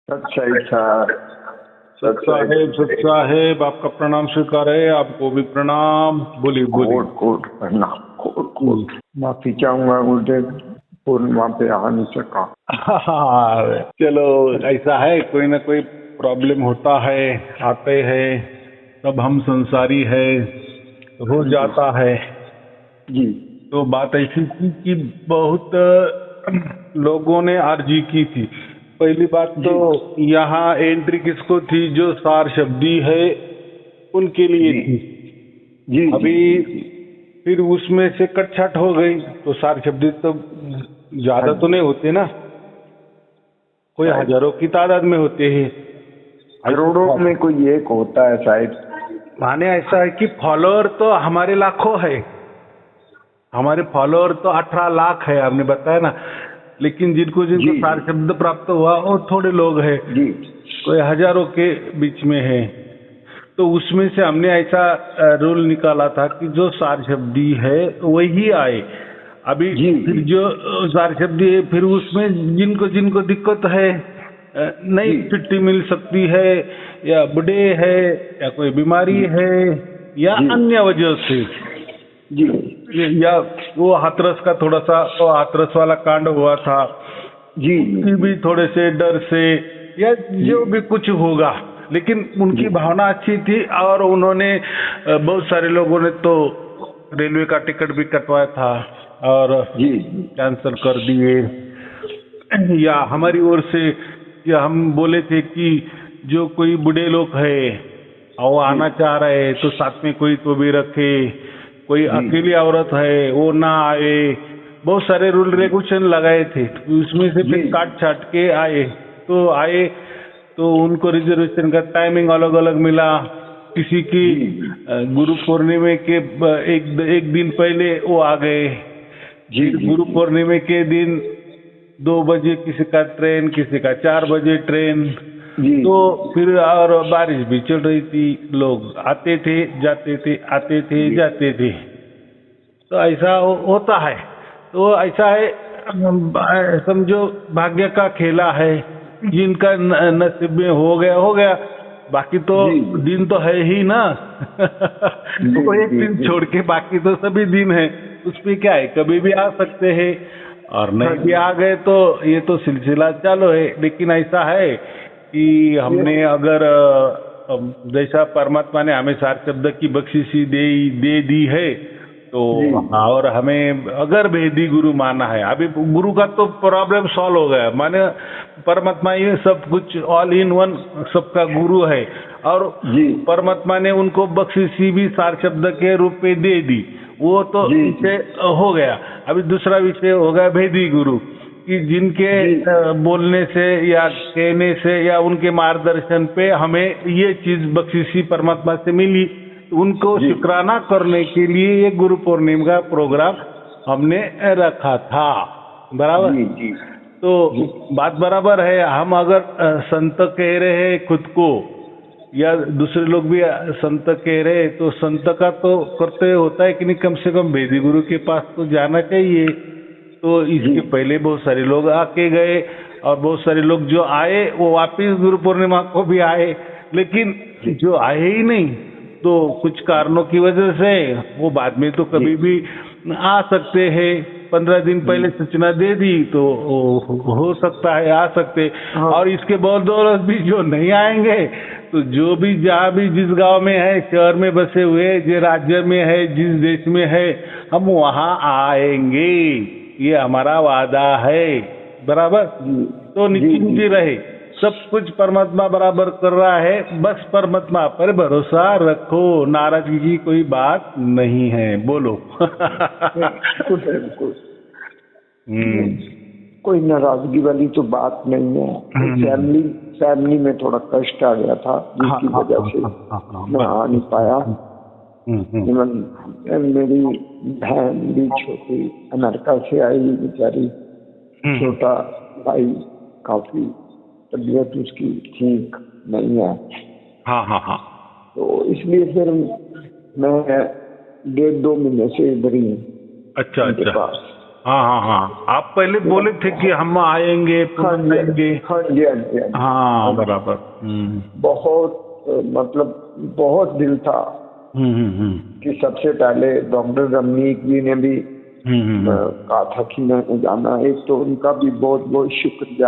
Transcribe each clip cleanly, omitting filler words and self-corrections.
सच साहब, सत साहेब आपका प्रणाम स्वीकार है, आपको भी प्रणाम। बोलिए बोलिए। कोट प्रणाम, कोट माफी चाहूंगा गुरुदेव, पूर्णिमा पे आ नहीं सका। चलो ऐसा है, कोई ना कोई प्रॉब्लम होता है, आते हैं, सब हम संसारी है, हो जाता है जी। तो बात ऐसी थी कि बहुत लोगों ने अर्जी की थी। पहली बात तो यहाँ एंट्री किसको थी, जो सार शब्दी है उनके लिए थी। जी अभी फिर उसमें से कटछाट हो गई, तो सार शब्दी तो ज्यादा तो नहीं होते ना, कोई हजारों की तादाद में होते हैं, करोड़ों में कोई एक होता है शायद। माने ऐसा है कि फॉलोअर तो हमारे लाखों है, हमारे फॉलोअर तो 18 लाख है, आपने बताया ना, लेकिन जिनको जिनको सार शब्द प्राप्त हुआ वो थोड़े लोग हैं, कोई हजारों के बीच में है। तो उसमें से हमने ऐसा रूल निकाला था कि जो सार शब्दी है वही आए। अभी फिर जो सार शब्दी है, फिर उसमें जिनको जिनको दिक्कत है, नहीं छुट्टी मिल सकती है, या बूढ़े है, या कोई बीमारी है, या अन्य वजह से या वो हाथरस का थोड़ा सा, वो हाथरस वाला कांड हुआ था भी, थोड़े से डर से, या जो भी कुछ होगा, लेकिन उनकी भावना अच्छी थी और उन्होंने, बहुत सारे लोगों ने तो रेलवे का टिकट भी कटवाया था और कैंसिल कर दिए, या हमारी ओर से या हम बोले थे कि जो कोई बूढ़े लोग है और वो आना चाह रहे हैं तो साथ में कोई तो भी रखे, कोई अकेली औरत है वो ना आए, बहुत सारे रूल रेगुलेशन लगाए थे। उसमें से फिर काट छाट के आए तो उनको रिजर्वेशन का टाइमिंग अलग अलग मिला। किसी की गुरु पूर्णिमा के एक दिन पहले वो आ गए, गुरु पूर्णिमा के दिन 2 बजे किसी का ट्रेन, किसी का 4 बजे ट्रेन, तो फिर और बारिश भी चल रही थी, लोग आते थे जाते थे, आते थे जाते थे, तो ऐसा होता है। तो ऐसा है, समझो भाग्य का खेला है, जिनका नसीब में हो गया, बाकी तो दिन तो है ही ना। तो एक दिन छोड़ के बाकी तो सभी दिन है, उसमें क्या है, कभी भी आ सकते हैं, और नहीं भी आ गए तो ये तो सिलसिला चालू है। लेकिन ऐसा है कि हमने अगर जैसा परमात्मा ने हमें सार शब्द की बख्शिशी दे दी है, तो और हमें अगर भेदी गुरु माना है, अभी गुरु का तो प्रॉब्लम सॉल्व हो गया, माने परमात्मा ये सब कुछ ऑल इन वन सबका गुरु है, और परमात्मा ने उनको बख्शिशी भी सार शब्द के रूप में दे दी, वो तो विषय हो गया। अभी दूसरा विषय हो गया भेदी गुरु, कि जिनके बोलने से या कहने से या उनके मार्गदर्शन पे हमें ये चीज बख्शिशी परमात्मा से मिली, उनको शुक्राना करने के लिए ये गुरु पूर्णिमा का प्रोग्राम हमने रखा था। बराबर? तो बात बराबर है। हम अगर संत कह रहे हैं खुद को, या दूसरे लोग भी संत कह रहे हैं, तो संत का तो कर्तव्य होता है कि नहीं, कम से कम वेदी गुरु के पास तो जाना चाहिए। तो इसके पहले बहुत सारे लोग आके गए, और बहुत सारे लोग जो आए वो वापिस गुरु पूर्णिमा को भी आए, लेकिन जो आए ही नहीं तो कुछ कारणों की वजह से वो बाद में तो कभी भी आ सकते हैं। 15 दिन पहले सूचना दे दी तो हो सकता है आ सकते, और इसके बदौलत भी जो नहीं आएंगे, तो जो भी जहाँ भी जिस गांव में है, शहर में बसे हुए, जिस राज्य में है, जिस देश में है, हम वहाँ आएंगे, ये हमारा वादा है। बराबर? तो निश्चिंत रहे, सब कुछ परमात्मा बराबर कर रहा है, बस परमात्मा पर भरोसा रखो, नाराजगी की कोई बात नहीं है। बोलो। बिल्कुल कोई नाराजगी वाली तो बात नहीं है। फैमिली में थोड़ा कष्ट आ गया था, जिसकी वजह से मैं आ नहीं पाया। मेरी बहन भी छोटी अमेरिका से आई, बेचारी, छोटा भाई काफी तबीयत उसकी ठीक नहीं है। तो इसलिए फिर मैं 1.5-2 महीने से इधर ही हूँ। अच्छा। हाँ हाँ हाँ, आप पहले बोले थे कि हम आएंगे, हाँ जी आएंगे। हाँ जी हाँ जी हाँ जी। हाँ बराबर। बहुत मतलब बहुत दिल था कि सबसे पहले डॉक्टर रमनीक जी ने भी कहा था कि मैंने जाना। एक तो उनका भी बहुत बहुत शुक्रिया।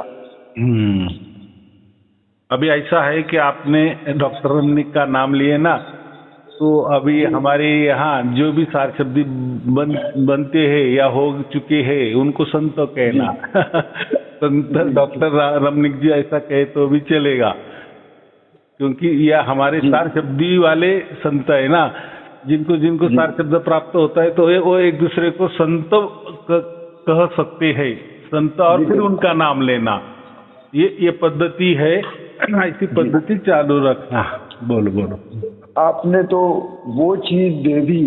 अभी ऐसा है कि आपने डॉक्टर रमनीक का नाम लिए ना, तो अभी हमारे यहाँ जो भी सार शब्दी बनते हैं या हो चुके हैं उनको संत कहना। संत डॉक्टर रमनीक जी ऐसा कहे तो भी चलेगा, क्योंकि यह हमारे सार शब्दी वाले संत है ना, जिनको जिनको सार शब्द प्राप्त होता है तो वो एक दूसरे को संत कह सकते हैं, संत, और फिर उनका नाम लेना, ये पद्धति है। ऐसी पद्धति चालू रखना। बोलो बोलो। आपने तो वो चीज दे दी,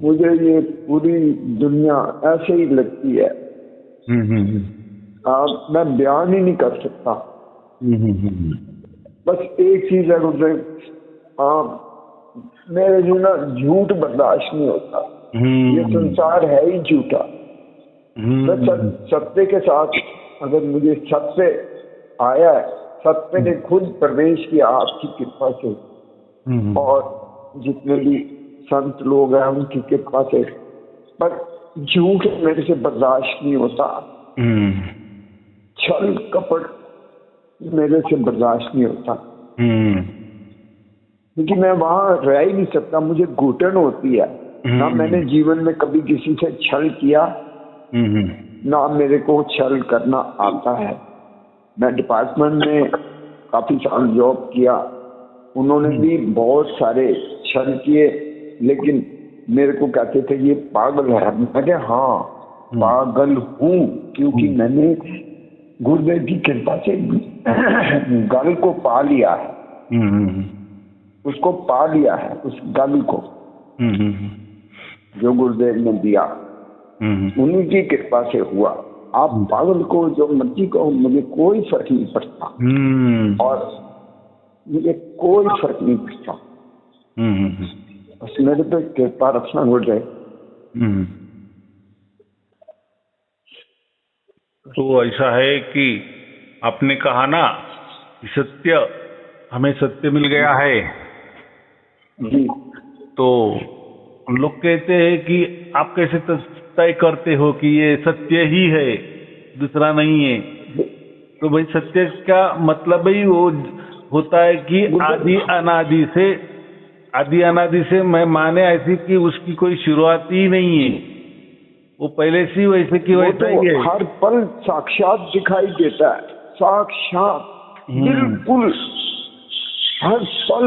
मुझे ये पूरी दुनिया ऐसे ही लगती है। मैं बयान ही नहीं कर सकता। बस एक चीज है गुरुदेव, मेरे जो ना झूठ बर्दाश्त नहीं होता। ये संसार है ही झूठा। मैं सत्य के साथ, अगर मुझे सत्य आया है, सत्य ने खुद प्रवेश किया आपकी कृपा से और जितने भी संत लोग हैं उनकी कृपा से, पर झूठ मेरे से बर्दाश्त नहीं होता। छल कपट मेरे से बर्दाश्त नहीं होता, क्योंकि मैं वहां रह ही नहीं सकता। मुझे घुटन होती है। ना मैंने जीवन में कभी किसी से छल किया, ना मेरे को छल करना आता है। मैं डिपार्टमेंट में काफी साल जॉब किया, उन्होंने भी बहुत सारे छल किए, लेकिन मेरे को कहते थे ये पागल है। मैं कहा हाँ पागल हूँ, क्योंकि मैंने गुरुदेव की कृपा से गल को पा लिया है। उसको पा लिया है, उस गल को जो गुरुदेव ने दिया, उन्हीं की कृपा से हुआ। आप पागल को जो मर्जी कहो, मुझे कोई फर्क नहीं पड़ता, और मुझे कोई फर्क नहीं पड़ता। बस मेरे पे कृपा रखना गुरुदेव। तो ऐसा है कि आपने कहा ना कि सत्य, हमें सत्य मिल गया है जी। तो लोग कहते हैं कि आप कैसे तय करते हो कि ये सत्य ही है, दूसरा नहीं है? तो भाई सत्य का मतलब ही वो होता है कि आदि अनादि से मैं माने ऐसी कि उसकी कोई शुरुआत ही नहीं है, वो पहले से वैसे की वैसा ही है। हर पल साक्षात दिखाई देता है, साक्षात बिल्कुल हर पल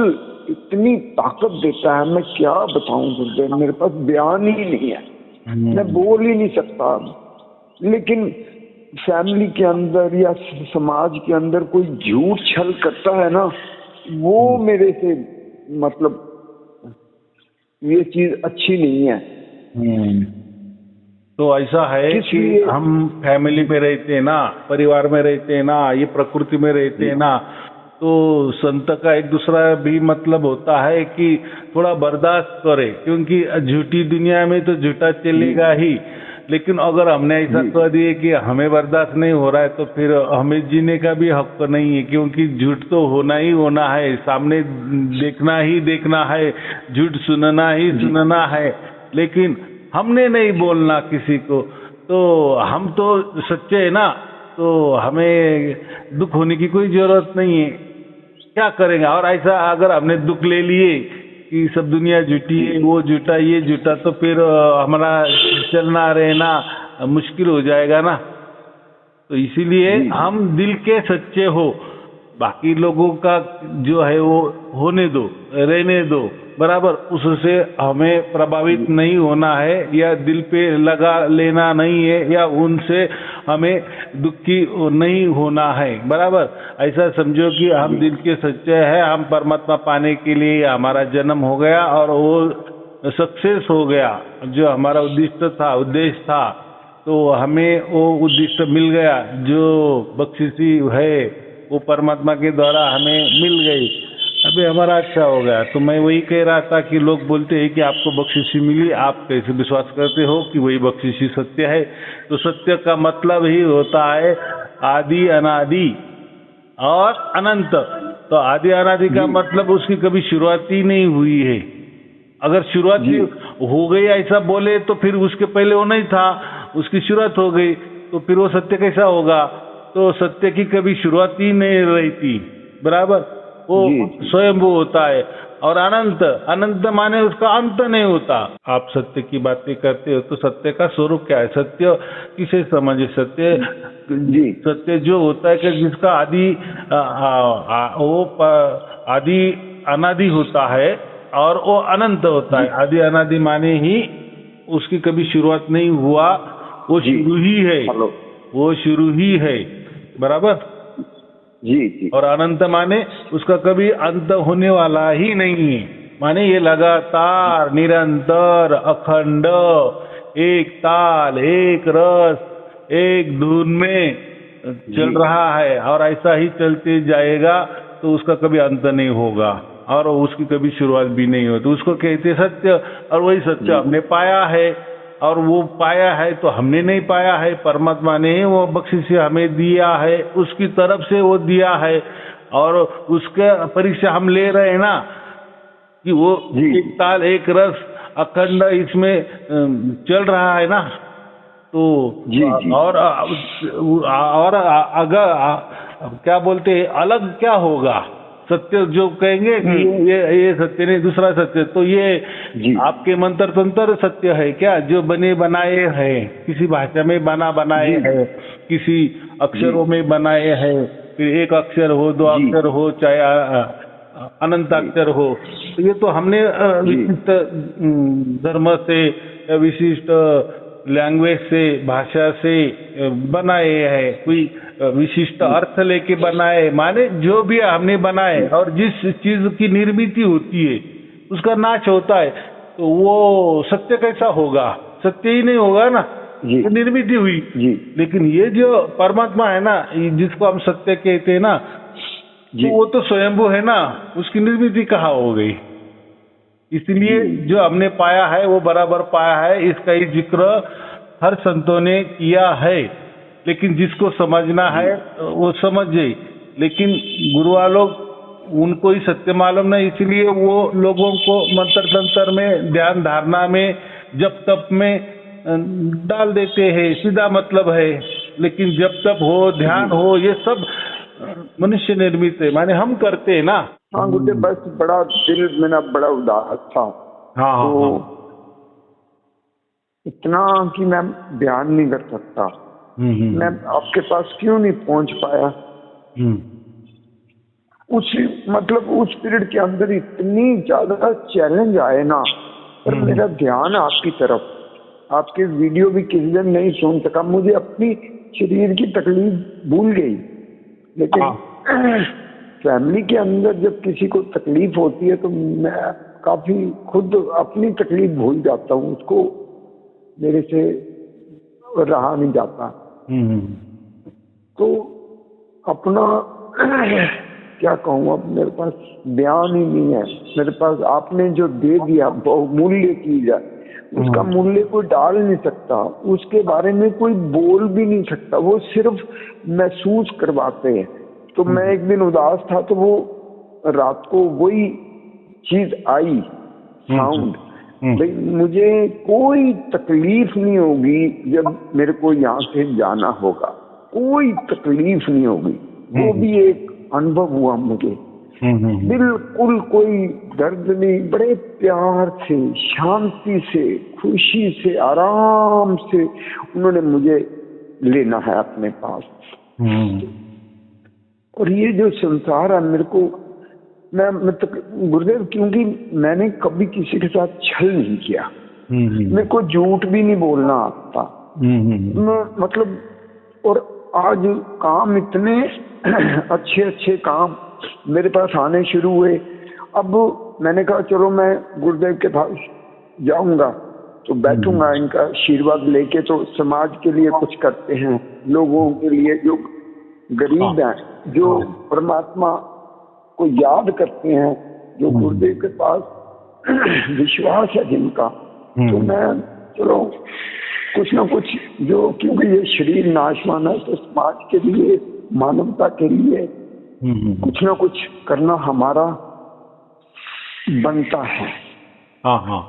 इतनी ताकत देता है। मैं क्या बताऊं गुरुदेव, मेरे पास बयान ही नहीं है, मैं बोल ही नहीं सकता। लेकिन फैमिली के अंदर या समाज के अंदर कोई झूठ छल करता है ना, वो मेरे से मतलब ये चीज अच्छी नहीं है। तो ऐसा है कि हम फैमिली में रहते हैं ना, परिवार में रहते हैं ना, ये प्रकृति में रहते हैं ना, तो संत का एक दूसरा भी मतलब होता है कि थोड़ा बर्दाश्त करे, क्योंकि झूठी दुनिया में तो झूठा चलेगा ही। लेकिन अगर हमने ऐसा कह दिए कि हमें बर्दाश्त नहीं हो रहा है, तो फिर हमें जीने का भी हक नहीं है, क्योंकि झूठ तो होना ही होना है, सामने देखना ही देखना है, झूठ सुनना ही सुनना है। लेकिन हमने नहीं बोलना किसी को, तो हम तो सच्चे है ना, तो हमें दुख होने की कोई जरूरत नहीं है। क्या करेंगे? और ऐसा अगर हमने दुख ले लिए कि सब दुनिया झूठी है, वो झूठा, ये झूठा, तो फिर हमारा चलना रहना मुश्किल हो जाएगा ना। तो इसीलिए हम दिल के सच्चे हो, बाकी लोगों का जो है वो होने दो, रहने दो, बराबर, उससे हमें प्रभावित नहीं होना है, या दिल पे लगा लेना नहीं है, या उनसे हमें दुखी नहीं होना है, बराबर। ऐसा समझो कि हम दिल के सच्चे हैं, हम परमात्मा पाने के लिए हमारा जन्म हो गया और वो सक्सेस हो गया, जो हमारा उद्देश्य था, तो हमें वो उद्देश्य मिल गया, जो बख्शिशी है वो परमात्मा के द्वारा हमें मिल गई। अभी हमारा अच्छा हो गया। तो मैं वही कह रहा था कि लोग बोलते हैं कि आपको बख्शिशी मिली, आप कैसे विश्वास करते हो कि वही बख्शिशी सत्य है? तो सत्य का मतलब ही होता है आदि अनादि और अनंत। तो आदि अनादि का मतलब उसकी कभी शुरुआत ही नहीं हुई है। अगर शुरुआत हो गई ऐसा बोले तो फिर उसके पहले वो नहीं था, उसकी शुरुआत हो गई, तो फिर वो सत्य कैसा होगा? तो सत्य की कभी शुरुआत ही नहीं रहती, बराबर? वो स्वयंभू होता है। और अनंत, अनंत माने उसका अंत नहीं होता। आप सत्य की बातें करते हो तो सत्य का स्वरूप क्या है? सत्य किसे समझे? सत्य जो होता है कि जिसका आदि आदि अनादि होता है और वो अनंत होता है। आदि अनादि माने ही उसकी कभी शुरुआत नहीं हुआ, वो शुरू ही है, वो शुरू ही है, बराबर? जी। और अनंत माने उसका कभी अंत होने वाला ही नहीं है। माने ये लगातार, निरंतर, अखंड, एक ताल, एक रस, एक धुन में चल रहा है और ऐसा ही चलते जाएगा। तो उसका कभी अंत नहीं होगा और उसकी कभी शुरुआत भी नहीं होती। उसको कहते सत्य, और वही सत्य हमने पाया है। और वो पाया है तो हमने नहीं पाया है, परमात्मा ने वो बख्शिश हमें दिया है, उसकी तरफ से वो दिया है। और उसका परीक्षा हम ले रहे हैं ना कि वो एक ताल, एक रस, अखंड इसमें चल रहा है ना। तो और अगर क्या बोलते हैं, अलग क्या होगा? सत्य जो कहेंगे कि ये सत्य नहीं, दूसरा सत्य, तो ये आपके मंत्र तंत्र सत्य है क्या? जो बने बनाए हैं, किसी भाषा में बनाए हैं, किसी अक्षरों में बनाए हैं, फिर एक अक्षर हो, दो अक्षर हो, चाहे अनंत अक्षर हो, तो ये तो हमने विशिष्ट धर्म से, विशिष्ट लैंग्वेज से, भाषा से बनाए हैं, कोई विशिष्ट अर्थ लेके बनाए। माने जो भी हमने बनाए, और जिस चीज की निर्मित होती है उसका नाश होता है, तो वो सत्य कैसा होगा? सत्य ही नहीं होगा ना, निर्मित हुई। लेकिन ये जो परमात्मा है ना, जिसको हम सत्य कहते हैं ना, तो वो तो स्वयंभू है ना, उसकी निर्मित कहाँ हो गई? इसलिए जो हमने पाया है वो बराबर पाया है। इसका ही जिक्र हर संतों ने किया है। लेकिन जिसको समझना है वो समझे, लेकिन गुरुआ लोग उनको ही सत्य मालूम नहीं, इसलिए वो लोगों को मंत्र तंत्र में, ध्यान धारणा में, जप तप में डाल देते हैं। सीधा मतलब है। लेकिन जब तप हो, ध्यान हो, ये सब मनुष्य निर्मित है, माने हम करते हैं ना। हाँ गुरुदेव, बस बड़ा दिल मेरा बड़ा उदास था। तो इतना कि मैं बयान नहीं कर सकता। मैं आपके पास क्यों नहीं पहुंच पाया? उस पीरियड के अंदर इतनी ज्यादा चैलेंज आए ना, पर मेरा ध्यान आपकी तरफ, आपके वीडियो भी किसी दिन नहीं सुन सका। मुझे अपनी शरीर की तकलीफ भूल गई। लेकिन फैमिली के अंदर जब किसी को तकलीफ होती है तो मैं काफी खुद अपनी तकलीफ भूल जाता हूँ, उसको मेरे से रहा नहीं जाता। तो अपना क्या कहूँ, अब मेरे पास बयान ही नहीं है। मेरे पास आपने जो दे दिया बहुमूल्य चीज है, उसका मूल्य कोई डाल नहीं सकता, उसके बारे में कोई बोल भी नहीं सकता, वो सिर्फ महसूस करवाते हैं। तो मैं एक दिन उदास था, तो वो रात को वही चीज आई, साउंड। भाई मुझे कोई तकलीफ नहीं होगी जब मेरे को यहाँ से जाना होगा, कोई तकलीफ नहीं होगी। वो भी एक अनुभव हुआ मुझे। बिल्कुल कोई दर्द नहीं, बड़े प्यार से, शांति से, खुशी से, आराम से उन्होंने मुझे लेना है अपने पास। और ये जो संसार है, मेरे को मैं गुरुदेव, क्योंकि मैंने कभी किसी के साथ छल नहीं किया, मेरे को झूठ भी नहीं बोलना आता, मतलब। और आज काम इतने अच्छे अच्छे काम मेरे पास आने शुरू हुए। अब मैंने कहा चलो मैं गुरुदेव के पास जाऊंगा, तो बैठूंगा, इनका आशीर्वाद लेके, तो समाज के लिए कुछ करते हैं, लोगों के लिए जो गरीब हैं, जो परमात्मा को याद करते हैं, जो गुरुदेव के पास विश्वास है जिनका, तो मैं चलो कुछ ना कुछ जो, क्योंकि ये शरीर नाशवान है, तो समाज के लिए, मानवता के लिए कुछ ना कुछ करना हमारा बनता है। हाँ हाँ।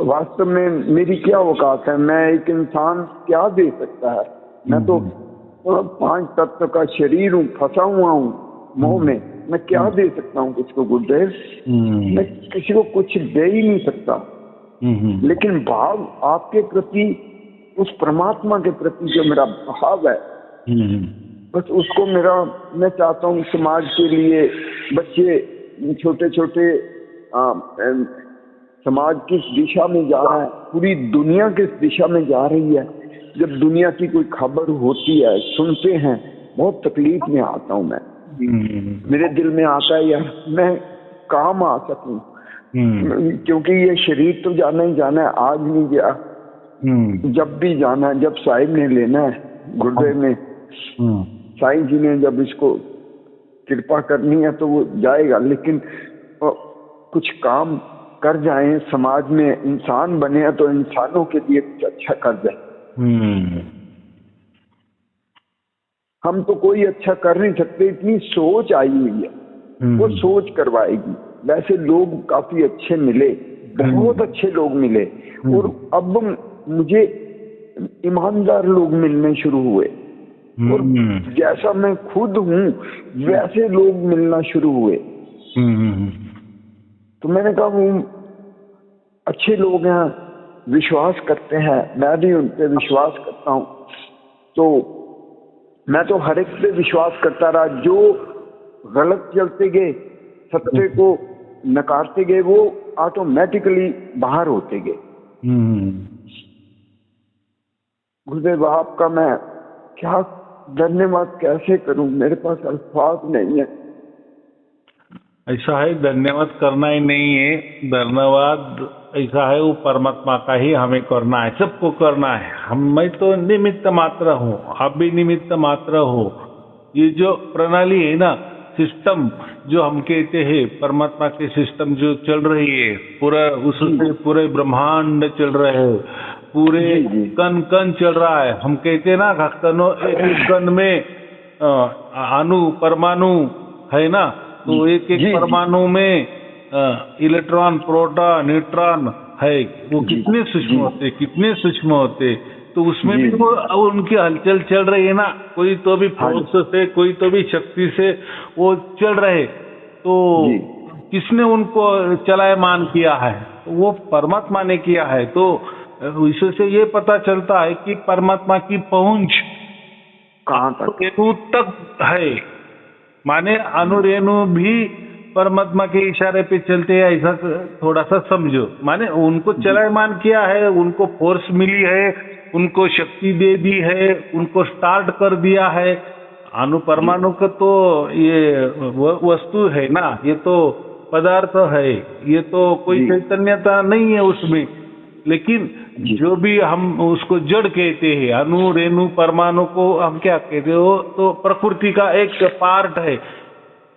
वास्तव में मेरी क्या औकात है, मैं एक इंसान क्या दे सकता है? मैं तो 5 तत्व का शरीर हूँ, फंसा हुआ हूँ मोह में, मैं क्या दे सकता हूँ किसको गुरुदेव? मैं किसी को कुछ दे ही नहीं सकता। लेकिन भाव आपके प्रति, उस परमात्मा के प्रति जो मेरा भाव है, बस उसको मैं चाहता हूँ समाज के लिए, बच्चे छोटे छोटे, समाज किस दिशा में जा रहा है, पूरी दुनिया किस दिशा में जा रही है, जब दुनिया की कोई खबर होती है, सुनते हैं, बहुत तकलीफ में आता हूँ मैं। मेरे दिल में आता है यार मैं काम आ सकूं, क्योंकि ये शरीर तो जाना ही जाना है, आज नहीं गया, जब भी जाना है, जब साहिब ने लेना है, गुरुदेव ने, साईं जी ने जब इसको कृपा करनी है तो वो जाएगा। लेकिन कुछ काम कर जाएं, समाज में इंसान बने तो इंसानों के लिए कुछ अच्छा कर जाए। हम तो कोई अच्छा कर नहीं सकते, इतनी सोच आई हुई है, वो सोच करवाएगी। वैसे लोग काफी अच्छे मिले, बहुत अच्छे लोग मिले, और अब मुझे ईमानदार लोग मिलने शुरू हुए, और जैसा मैं खुद हूँ वैसे लोग मिलना शुरू हुए। तो मैंने कहा वो अच्छे लोग हैं, विश्वास करते हैं, मैं भी उन पे विश्वास करता हूँ। तो मैं तो हर एक पे विश्वास करता रहा, जो गलत चलते गए, सत्य को नकारते गए, वो ऑटोमेटिकली बाहर होते गए। गुरुदेव आपका मैं क्या धन्यवाद कैसे करूं, मेरे पास अल्फाज नहीं है। ऐसा है, धन्यवाद करना ही नहीं है, धन्यवाद ऐसा है वो परमात्मा का ही हमें करना है, सबको करना है। मैं तो निमित्त मात्र हूँ, आप भी निमित्त मात्र हो। ये जो प्रणाली है ना, सिस्टम जो हम कहते हैं, परमात्मा के सिस्टम जो चल रही है, पूरा उससे पूरे ब्रह्मांड चल रहे हैं, पूरे कण कण चल रहा है। हम कहते हैं ना, एक कण में अणु परमाणु है ना, तो एक एक परमाणु में इलेक्ट्रॉन, प्रोटॉन, न्यूट्रॉन है, वो कितने सूक्ष्म होते, कितने सूक्ष्म होते। तो उसमें भी वो उनकी हलचल चल रही है ना, कोई तो भी फोर्स से, कोई तो भी शक्ति से वो चल रहे। तो किसने उनको चलायमान किया है? वो परमात्मा ने किया है। तो इससे ये पता चलता है कि परमात्मा की पहुंच कहाँ तक है। माने अणुरेणु भी परमात्मा के इशारे पे चलते हैं, ऐसा थोड़ा सा समझो। माने उनको चलायमान किया है, उनको फोर्स मिली है, उनको शक्ति दे दी है, उनको स्टार्ट कर दिया है। अणु परमाणु का तो ये वस्तु है ना, ये तो पदार्थ है, ये तो कोई चैतन्यता नहीं है उसमें। लेकिन जो भी हम उसको जड़ कहते हैं, अणु रेणु परमाणु को हम क्या कहते हो, तो प्रकृति का एक पार्ट है।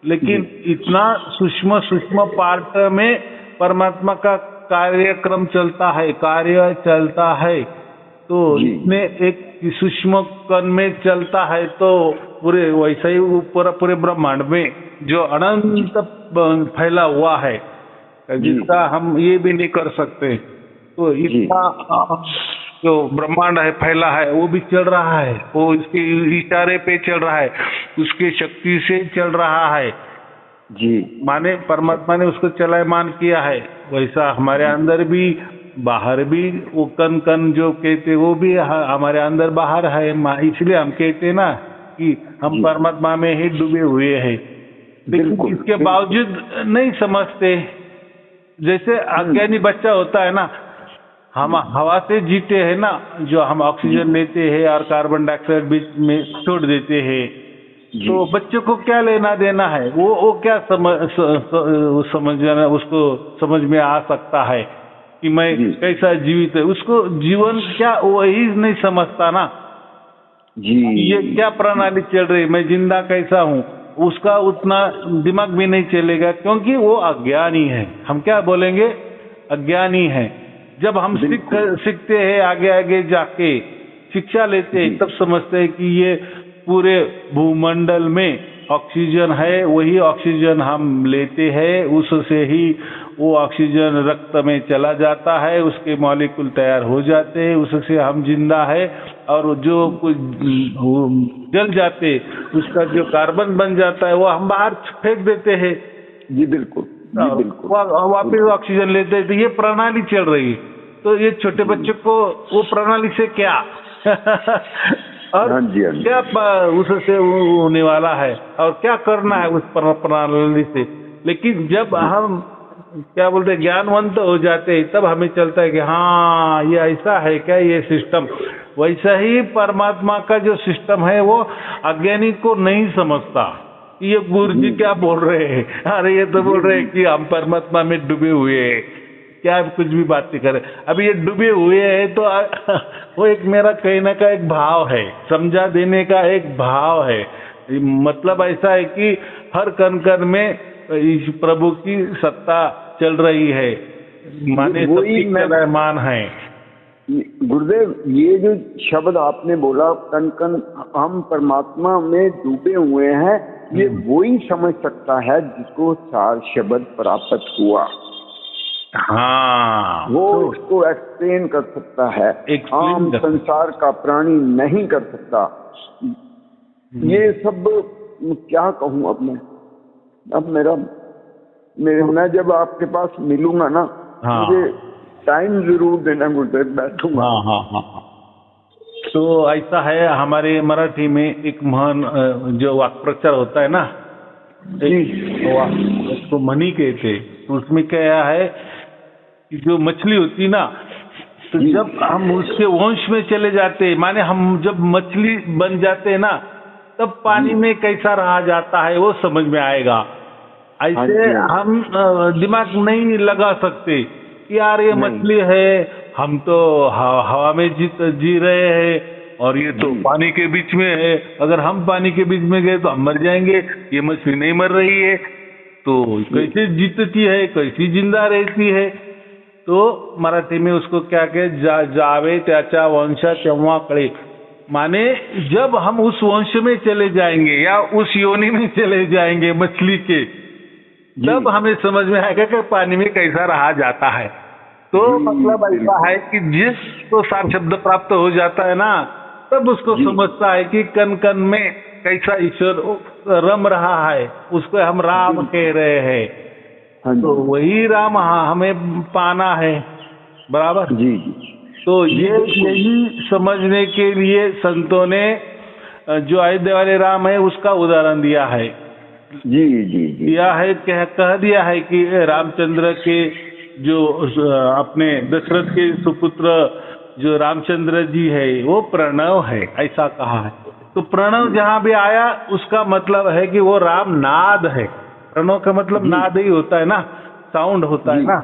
लेकिन इतना सूक्ष्म सूक्ष्म पार्ट में परमात्मा का कार्यक्रम चलता है, कार्य चलता है। तो इसमें एक सूक्ष्म कण में चलता है, तो पूरे वैसा ही पूरे ब्रह्मांड में जो अनंत फैला हुआ है, जिसका हम ये भी नहीं कर सकते। तो इतना जो ब्रह्मांड है, फैला है, वो भी चल रहा है, वो इसके इशारे पे चल रहा है, उसके शक्ति से चल रहा है जी। माने परमात्मा ने उसको चलायमान किया है। वैसा हमारे अंदर भी बाहर भी वो कण कण जो कहते वो भी हमारे अंदर बाहर है। इसलिए हम कहते ना कि हम परमात्मा में ही डूबे हुए हैं। लेकिन इसके बावजूद नहीं समझते। जैसे अज्ञानी बच्चा होता है ना, हम हवा से जीते हैं ना, जो हम ऑक्सीजन लेते हैं और कार्बन डाइऑक्साइड बीच में छोड़ देते हैं। तो बच्चे को क्या लेना देना है? वो क्या समझना, उसको समझ में आ सकता है कि मैं कैसा जीवित है। उसको जीवन क्या वही नहीं समझता ना जी। ये क्या प्रणाली चल रही, मैं जिंदा कैसा हूँ, उसका उतना दिमाग भी नहीं चलेगा, क्योंकि वो अज्ञानी है। हम क्या बोलेंगे, अज्ञानी है। जब हम सीखते हैं, आगे आगे जाके शिक्षा लेते हैं, तब समझते हैं कि ये पूरे भूमंडल में ऑक्सीजन है, वही ऑक्सीजन हम लेते हैं, उससे ही वो ऑक्सीजन रक्त में चला जाता है, उसके मॉलिक्यूल तैयार हो जाते हैं, उससे हम जिंदा है। और जो कुछ जल जाते उसका जो कार्बन बन जाता है वो हम बाहर फेंक देते हैं। जी बिल्कुल, जी बिल्कुल, वापिस ऑक्सीजन लेते हैं। तो ये प्रणाली चल रही है। तो ये छोटे बच्चों को वो प्रणाली से क्या और क्या उससे होने वाला है और क्या करना है उस प्रणाली से। लेकिन जब हम क्या बोलते हैं ज्ञानवंत हो जाते हैं, तब हमें चलता है कि हाँ ये ऐसा है क्या, ये सिस्टम। वैसा ही परमात्मा का जो सिस्टम है वो अज्ञानी को नहीं समझता। ये गुरुजी क्या बोल रहे हैं, अरे ये तो बोल रहे हैं कि हम परमात्मा में डूबे हुए हैं, क्या कुछ भी बातें करें। अभी ये डूबे हुए हैं तो वो एक मेरा कहने का एक भाव है, समझा देने का एक भाव है। मतलब ऐसा है कि हर कण कण में इस प्रभु की सत्ता चल रही है, माने सबकी मान है। गुरुदेव, ये जो शब्द आपने बोला, कण कण हम परमात्मा में डूबे हुए हैं, ये वही समझ सकता है जिसको चार शब्द प्राप्त हुआ। हाँ, वो इसको एक्सप्लेन कर सकता है, आम संसार का प्राणी नहीं कर सकता। ये सब क्या कहूँ अब मैं, मैं जब आपके पास मिलूंगा ना, मुझे टाइम जरूर देना गुरुदेव, बैठूंगा। हाँ। तो ऐसा है, हमारे मराठी में एक महान जो वाक्प्रचार होता है ना, उसको मनी कहते। उसमें क्या है कि जो मछली होती ना, तो जब हम उसके वंश में चले जाते, माने हम जब मछली बन जाते हैं ना, तब पानी में कैसा रहा जाता है वो समझ में आएगा। ऐसे हम दिमाग नहीं लगा सकते कि यार ये मछली है, हम तो हवा में जी रहे हैं और ये तो पानी के बीच में है। अगर हम पानी के बीच में गए तो हम मर जाएंगे, ये मछली नहीं मर रही है, तो कैसे जीतती है, कैसी जिंदा रहती है। तो मराठी में उसको क्या कहे, जावे त्याचा वंश तेव्हा कळे। माने जब हम उस वंश में चले जाएंगे या उस योनि में चले जाएंगे मछली के, तब हमें समझ में आएगा कि पानी में कैसा रहा जाता है। तो मतलब ऐसा है कि जिसको सात शब्द प्राप्त हो जाता है ना, तब उसको समझता है कि कण कण में कैसा ईश्वर रम रहा है, उसको हम राम कह रहे हैं। तो वही राम हमें पाना है, बराबर जी। तो यही समझने के लिए संतों ने जो अयोध्या वाले राम है उसका उदाहरण दिया है। जी दिया है, कह दिया है कि रामचंद्र के जो अपने दशरथ के सुपुत्र जो रामचंद्र जी है वो प्रणव है, ऐसा कहा है। तो प्रणव जहाँ भी आया उसका मतलब है कि वो राम नाद है। प्रणव का मतलब नाद ही होता है ना, साउंड होता है ना,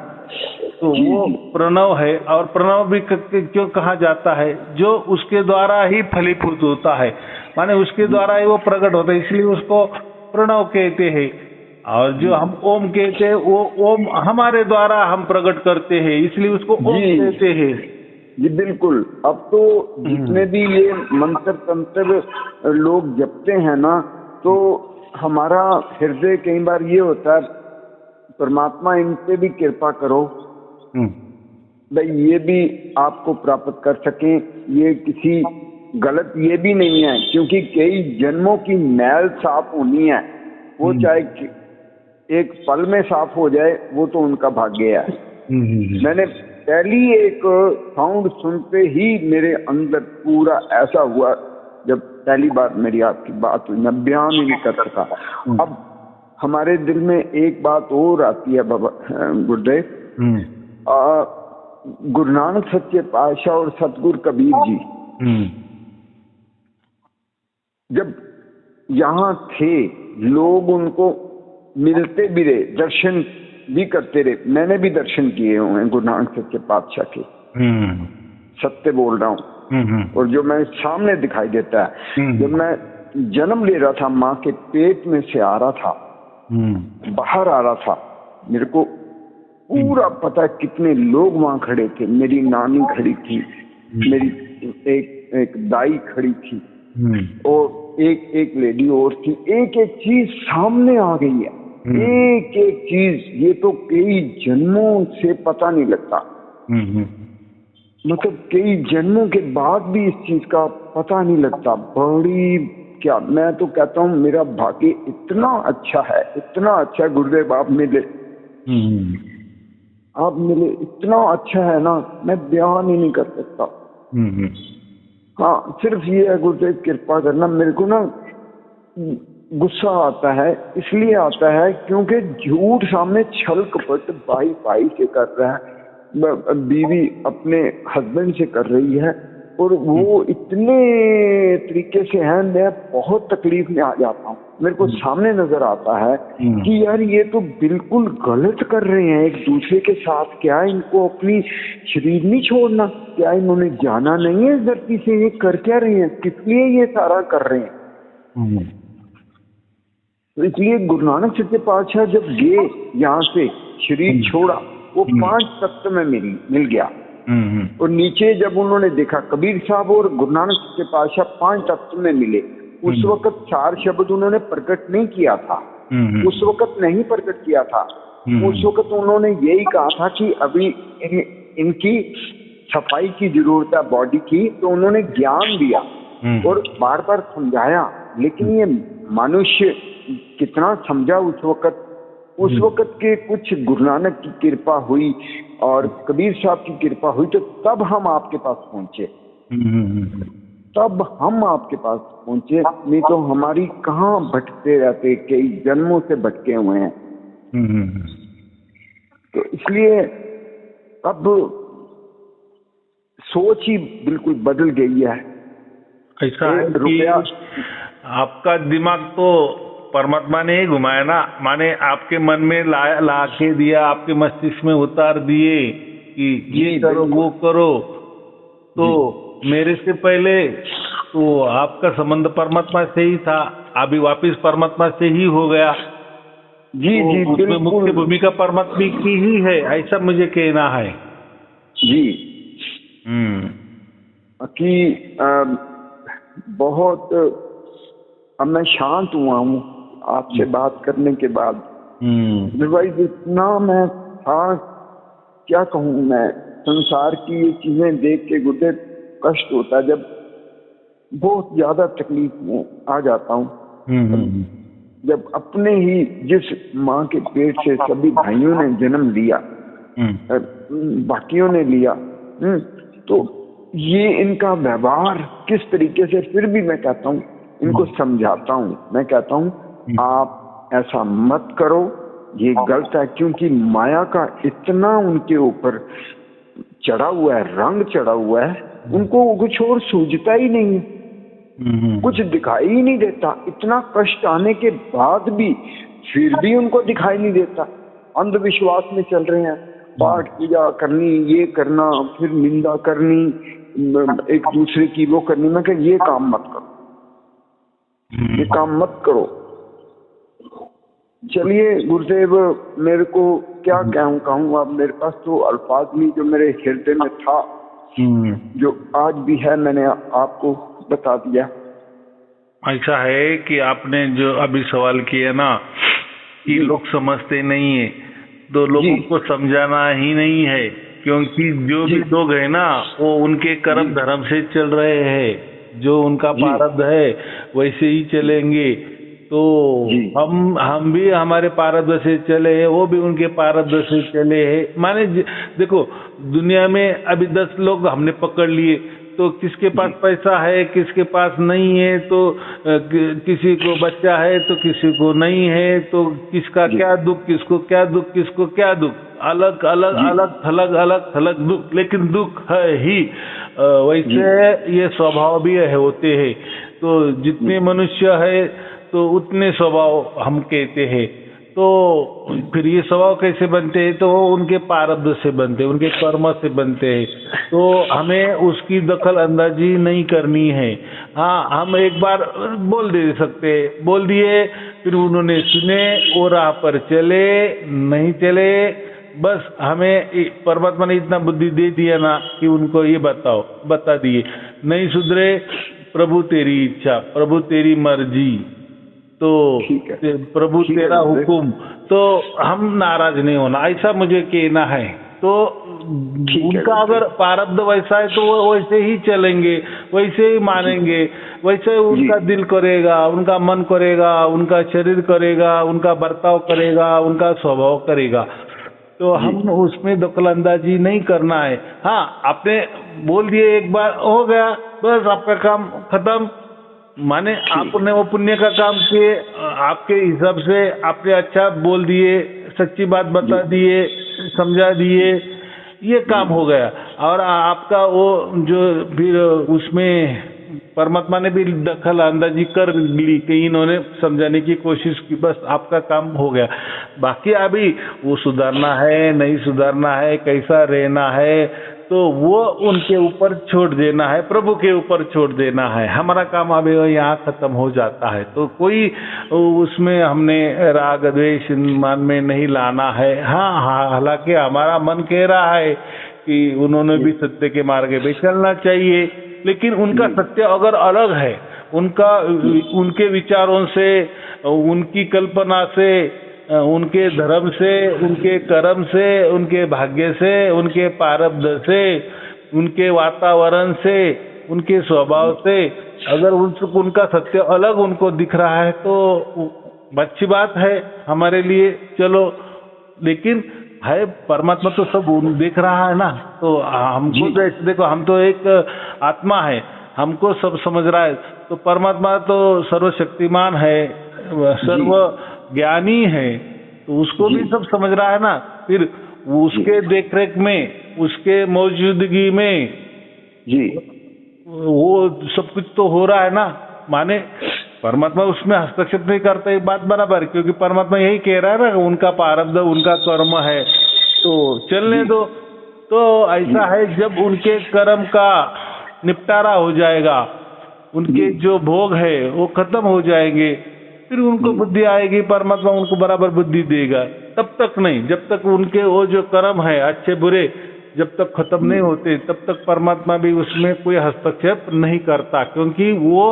तो वो प्रणव है। और प्रणव भी क्यों कहा जाता है, जो उसके द्वारा ही फलीभूत होता है, माने उसके द्वारा ही वो प्रकट होता है, इसलिए उसको प्रणव कहते हैं। और जो हम ओम कहते हैं, वो ओम हमारे द्वारा हम प्रकट करते हैं, इसलिए उसको ओम कहते हैं। जी बिल्कुल। अब तो जितने भी ये मंत्र तंत्र लोग जपते हैं ना, तो हमारा हृदय कई बार ये होता है, परमात्मा इन पे भी कृपा करो भाई, ये भी आपको प्राप्त कर सकें। ये किसी गलत ये भी नहीं है, क्योंकि कई जन्मों की मैल साफ होनी है, वो चाहे एक पल में साफ हो जाए, वो तो उनका भाग्य है। मैंने पहली एक साउंड सुनते ही मेरे अंदर पूरा ऐसा हुआ, जब पहली बार मेरी आपकी बात हुई, मैं बयान ही नहीं कर सका। अब हमारे दिल में एक बात और आती है बाबा गुरुदेव, गुरु नानक सच्चे पातशाह और सतगुरु कबीर जी जब यहाँ थे, लोग उनको मिलते भी रहे, दर्शन भी करते रहे। मैंने भी दर्शन किए हुए हैं गुरु नानक सच्चे पातशाह के, सत्य बोल रहा हूँ। और जो मैं सामने दिखाई देता है, जब मैं जन्म ले रहा था, माँ के पेट में से आ रहा था, बाहर आ रहा था, मेरे को पूरा पता है कितने लोग वहां खड़े थे। मेरी नानी खड़ी थी, मेरी एक दाई खड़ी थी, और एक लेडी और थी। एक एक चीज सामने आ गई है, एक एक चीज। ये तो कई जन्मों से पता नहीं लगता, मतलब कई जन्मों के बाद भी इस चीज का पता नहीं लगता। बड़ी क्या, मैं तो कहता हूँ मेरा भाग्य इतना अच्छा है, इतना अच्छा है गुरुदेव, आप मिले, आप मिले, इतना अच्छा है ना, मैं बयान ही नहीं कर सकता। हाँ, सिर्फ ये है गुरुदेव कृपा करना। मेरे को ना गुस्सा आता है, इसलिए आता है क्योंकि झूठ सामने छल कपट भाई भाई से कर रहा है, बीवी अपने हस्बैंड से कर रही है, और वो इतने तरीके से है, मैं बहुत तकलीफ में आ जाता हूँ। मेरे को सामने नजर आता है कि यार ये तो बिल्कुल गलत कर रहे हैं एक दूसरे के साथ। क्या इनको अपनी शरीर नहीं छोड़ना? क्या इन्होंने जाना नहीं है इस धरती से? ये कर क्या रहे हैं? किस लिए ये सारा कर रहे हैं? तो इसलिए गुरु नानक सच्चे पातशाह जब गए यहाँ से, शरीर छोड़ा, वो 5 तत्व में मिल गया। और नीचे जब उन्होंने देखा, कबीर साहब और गुरु नानक सच्चे पातशाह 5 तत्व में मिले। उस वक्त 4 शब्द उन्होंने प्रकट नहीं किया था, उस वक्त नहीं प्रकट किया था। उस वक्त उन्होंने यही कहा था कि अभी इनकी सफाई की जरूरत है बॉडी की, तो उन्होंने ज्ञान दिया और बार बार समझाया। लेकिन ये मनुष्य कितना समझा उस वक्त के कुछ गुरु नानक की कृपा हुई और कबीर साहब की कृपा हुई, तो तब हम आपके पास पहुंचे, तब हम आपके पास पहुंचे। नहीं तो हमारी कहाँ भटकते रहते, कई जन्मों से भटके हुए हैं। तो इसलिए अब सोच ही बिल्कुल बदल गई है। ऐसा है कि आपका दिमाग तो परमात्मा ने ही घुमाया ना, माने आपके मन में ला के दिया, आपके मस्तिष्क में उतार दिए कि ये करो वो करो। तो मेरे से पहले तो आपका संबंध परमात्मा से ही था, अभी वापिस परमात्मा से ही हो गया। जी तो जी, उसमें मुख्य भूमिका परमात्मा की ही है, ऐसा मुझे कहना है जी। कि बहुत अब मैं शांत हुआ हूँ आपसे बात करने के बाद। भाई इतना मैं था, क्या कहूँ मैं, संसार की ये चीजें देख के गुरुदेव कष्ट होता है, जब बहुत ज्यादा तकलीफ में आ जाता हूँ। जब अपने ही जिस माँ के पेट से सभी भाइयों ने जन्म लिया, बाकियों ने लिया, तो ये इनका व्यवहार किस तरीके से, फिर भी मैं कहता हूँ इनको समझाता हूँ, मैं कहता हूँ आप ऐसा मत करो, ये गलत है। क्योंकि माया का इतना उनके ऊपर चढ़ा हुआ है, रंग चढ़ा हुआ है, उनको कुछ और सूझता ही नहीं है, कुछ दिखाई ही नहीं देता। इतना कष्ट आने के बाद भी फिर भी उनको दिखाई नहीं देता। अंधविश्वास में चल रहे हैं, पाठ पूजा करनी, ये करना, फिर निंदा करनी, एक दूसरे की वो करनी। मैं कह ये काम मत करो, ये काम मत करो। चलिए गुरुदेव, मेरे को क्या कहूँ अब, मेरे पास तो अल्फाज नहीं, जो मेरे हृदय में था, जो आज भी है, मैंने आपको बता दिया। ऐसा है कि आपने जो अभी सवाल किया ना कि लोग समझते नहीं है, तो लोगों को समझाना ही नहीं है, क्योंकि जो भी लोग है ना वो उनके कर्म धर्म से चल रहे हैं, जो उनका प्रारब्ध है वैसे ही चलेंगे। तो हम भी हमारे प्रारब्ध से चले हैं, वो भी उनके प्रारब्ध से चले हैं। माने देखो, दुनिया में अभी 10 लोग हमने पकड़ लिए, तो किसके पास पैसा है, किसके पास नहीं है, तो किसी को बच्चा है तो किसी को नहीं है, तो किसका क्या दुख, किसको क्या दुख, किसको क्या दुख, अलग अलग अलग थलग अलग थलग दुख, लेकिन दुख है ही। वैसे ये स्वभाव भी होते हैं। तो जितने मनुष्य है तो उतने स्वभाव हम कहते हैं। तो फिर ये स्वभाव कैसे बनते हैं? तो वो उनके प्रारब्ध से बनते हैं, उनके कर्म से बनते हैं। तो हमें उसकी दखल अंदाजी नहीं करनी है। हाँ, हम एक बार बोल दे सकते, बोल दिए, फिर उन्होंने सुने, वो राह पर चले, नहीं चले, बस हमें परमात्मा ने इतना बुद्धि दे दिया ना कि उनको ये बताओ, बता दिए, नहीं सुधरे, प्रभु तेरी इच्छा, प्रभु तेरी मर्जी, तो प्रभु तेरा हुक्म, तो हम नाराज नहीं होना, ऐसा मुझे कहना है। तो उनका अगर प्रारब्ध वैसा है तो वो वैसे ही चलेंगे, वैसे ही मानेंगे, वैसे उनका दिल करेगा, उनका मन करेगा, उनका शरीर करेगा, उनका बर्ताव करेगा, उनका स्वभाव करेगा। तो हम उसमें दखलंदाजी नहीं करना है। हाँ, आपने बोल दिए, एक बार हो गया, बस आपका काम खत्म। माने आपने वो पुण्य का काम किए, आपके हिसाब से आपने अच्छा बोल दिए, सच्ची बात बता दिए, समझा दिए, ये काम हो गया। और आपका वो जो फिर उसमें परमात्मा ने भी दखल अंदाजी कर ली कि इन्होंने समझाने की कोशिश की, बस आपका काम हो गया। बाकी अभी वो सुधारना है, नहीं सुधारना है, कैसा रहना है, तो वो उनके ऊपर छोड़ देना है, प्रभु के ऊपर छोड़ देना है। हमारा काम अभी यहाँ खत्म हो जाता है। तो कोई उसमें हमने राग द्वेष मन में नहीं लाना है। हाँ, हालांकि हमारा मन कह रहा है कि उन्होंने भी सत्य के मार्ग पे चलना चाहिए, लेकिन उनका सत्य अगर अलग है, उनके विचारों से, उनकी कल्पना से, उनके धर्म से, उनके कर्म से, उनके भाग्य से, उनके प्रारब्ध से, उनके वातावरण से, उनके स्वभाव से, अगर उनका सत्य अलग उनको दिख रहा है तो अच्छी बात है हमारे लिए, चलो। लेकिन है परमात्मा तो सब देख रहा है ना, तो हमको तो देखो, हम तो एक आत्मा है, हमको सब समझ रहा है। तो परमात्मा तो सर्वशक्तिमान है, सर्व ज्ञानी है, तो उसको भी सब समझ रहा है ना। फिर उसके देखरेख में, उसके मौजूदगी में वो सब कुछ तो हो रहा है ना। माने परमात्मा उसमें हस्तक्षेप नहीं करता, एक बात बराबर, क्योंकि परमात्मा यही कह रहा है ना, उनका प्रारब्ध, उनका कर्म है, तो चलने दो। तो ऐसा है, जब उनके कर्म का निपटारा हो जाएगा, उनके जो भोग है वो खत्म हो जाएंगे, फिर उनको बुद्धि आएगी, परमात्मा उनको बराबर बुद्धि देगा। तब तक नहीं, जब तक उनके वो जो कर्म है अच्छे बुरे जब तक खत्म नहीं होते, तब तक परमात्मा भी उसमें कोई हस्तक्षेप नहीं करता, क्योंकि वो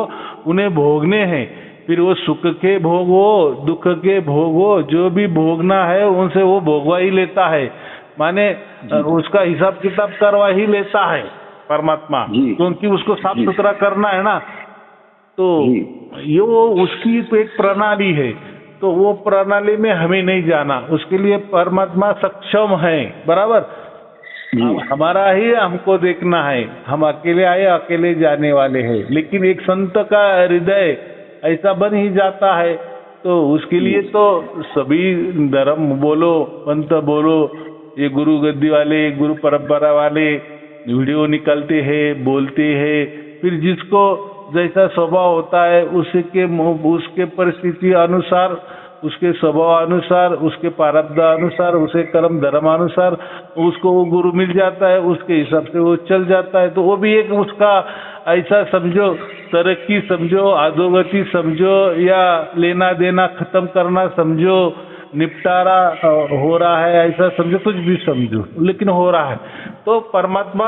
उन्हें भोगने हैं। फिर वो सुख के भोग हो, दुख के भोग हो, जो भी भोगना है उनसे वो भोगवा ही लेता है। माने उसका हिसाब किताब करवा ही लेता है परमात्मा, क्योंकि उसको साफ सुथरा करना है ना। तो ये वो उसकी तो एक प्रणाली है, तो वो प्रणाली में हमें नहीं जाना, उसके लिए परमात्मा सक्षम है, बराबर। हमारा ही हमको देखना है, हम अकेले आए, अकेले जाने वाले हैं। लेकिन एक संत का हृदय ऐसा बन ही जाता है, तो उसके लिए तो सभी धर्म बोलो, पंथ बोलो, ये गुरु गद्दी वाले, गुरु परंपरा वाले वीडियो निकालते हैं, बोलते हैं। फिर जिसको जैसा स्वभाव होता है उसके परिस्थिति अनुसार, उसके स्वभाव अनुसार, उसके प्रारब्ध अनुसार, उसे कर्म धर्म अनुसार उसको वो गुरु मिल जाता है, उसके हिसाब से वो चल जाता है। तो वो भी एक उसका ऐसा समझो, तरक्की समझो, अधोगति समझो, या लेना देना खत्म करना समझो, निपटारा हो रहा है ऐसा समझो, कुछ भी समझो, लेकिन हो रहा है। तो परमात्मा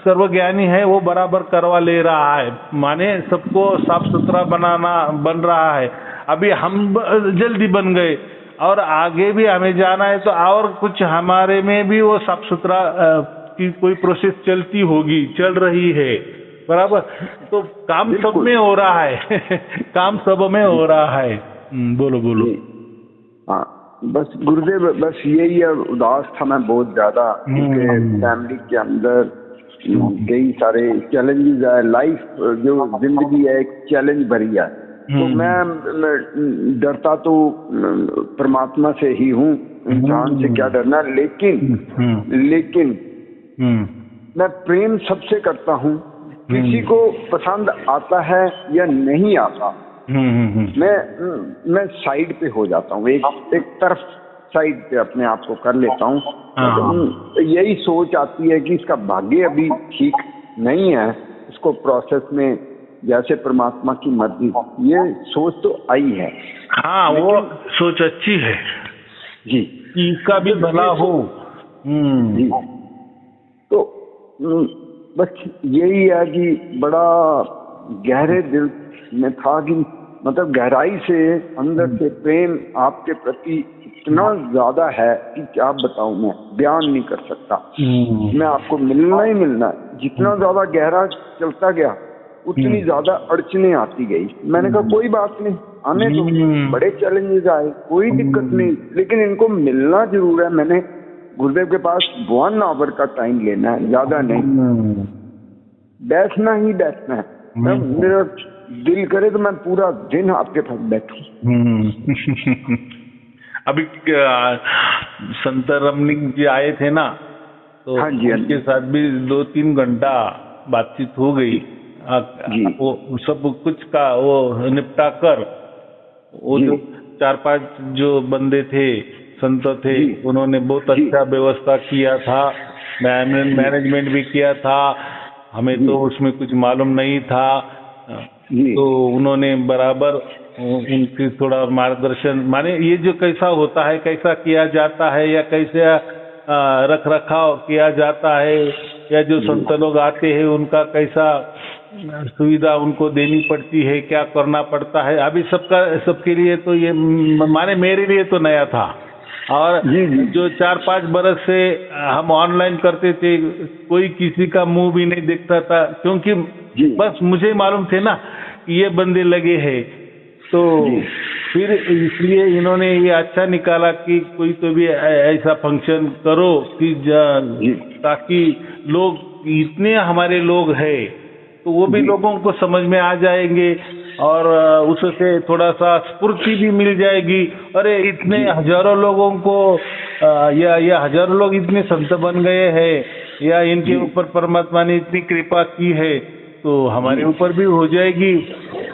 सर्वज्ञानी है, वो बराबर करवा ले रहा है, माने सबको साफ सुथरा बन रहा है। अभी हम जल्दी बन गए और आगे भी हमें जाना है, तो और कुछ हमारे में भी वो साफ सुथरा की कोई प्रोसेस चलती होगी, चल रही है, बराबर। तो काम सब में हो रहा है काम सब में हो रहा है। बोलो। हाँ, बस गुरुदेव, बस यही उदास था मैं बहुत ज्यादा, क्योंकि फैमिली के अंदर कई सारे चैलेंजेस है, लाइफ जो जिंदगी है एक चैलेंज भरी है। तो मैं डरता तो परमात्मा से ही हूँ, इंसान से क्या डरना। लेकिन मैं प्रेम सबसे करता हूँ, किसी को पसंद आता है या नहीं आता, मैं साइड पे हो जाता हूँ, एक तरफ साइड पे अपने आप को कर लेता हूँ। तो यही सोच आती है कि इसका भाग्य अभी ठीक नहीं है, इसको प्रोसेस में जैसे परमात्मा की मर्जी, ये सोच तो आई है। हाँ, वो सोच अच्छी है जी, इसका भी भला हो। जी, तो बस यही है कि बड़ा गहरे दिल में था कि मतलब गहराई से अंदर से प्रेम आपके प्रति इतना ज्यादा है कि क्या बताऊं, मैं बयान नहीं कर सकता। मैं आपको मिलना ही मिलना है। जितना ज्यादा गहरा चलता गया उतनी ज्यादा अड़चने आती गई। मैंने कहा कोई बात नहीं, आने तो बड़े चैलेंजेस आए, कोई दिक्कत नहीं, लेकिन इनको मिलना जरूर है। मैंने गुरुदेव के पास 1 आवर का टाइम लेना है, ज्यादा नहीं, बैठना ही बैठना है। मेरा दिल करे तो मैं पूरा दिन आपके पास बैठूं। अभी संत रमणीक जी आए थे ना, तो हाँ जी, उनके साथ भी 2-3 घंटा बातचीत हो गई। वो सब कुछ का वो निपटा कर, वो जो 4-5 जो बंदे थे, संत थे, उन्होंने बहुत अच्छा व्यवस्था किया था, मैनेजमेंट भी किया था। हमें तो उसमें कुछ मालूम नहीं था, तो उन्होंने बराबर उनकी थोड़ा मार्गदर्शन, माने ये जो कैसा होता है, कैसा किया जाता है, या कैसे रख रखाव किया जाता है, या जो संत लोग आते हैं उनका कैसा सुविधा उनको देनी पड़ती है, क्या करना पड़ता है, अभी सबके लिए तो ये माने मेरे लिए तो नया था। और जो 4-5 बरस से हम ऑनलाइन करते थे, कोई किसी का मुंह भी नहीं देखता था, क्योंकि बस मुझे मालूम थे ना कि ये बंदे लगे हैं। तो फिर इसलिए इन्होंने ये अच्छा निकाला कि कोई तो भी ऐसा फंक्शन करो कि ताकि लोग, इतने हमारे लोग हैं तो वो भी लोगों को समझ में आ जाएंगे, और उससे थोड़ा सा स्फूर्ति भी मिल जाएगी। अरे इतने हजारों लोगों को या हजारों लोग इतने संत बन गए हैं, या इनके ऊपर परमात्मा ने इतनी कृपा की है, तो हमारे ऊपर भी हो जाएगी।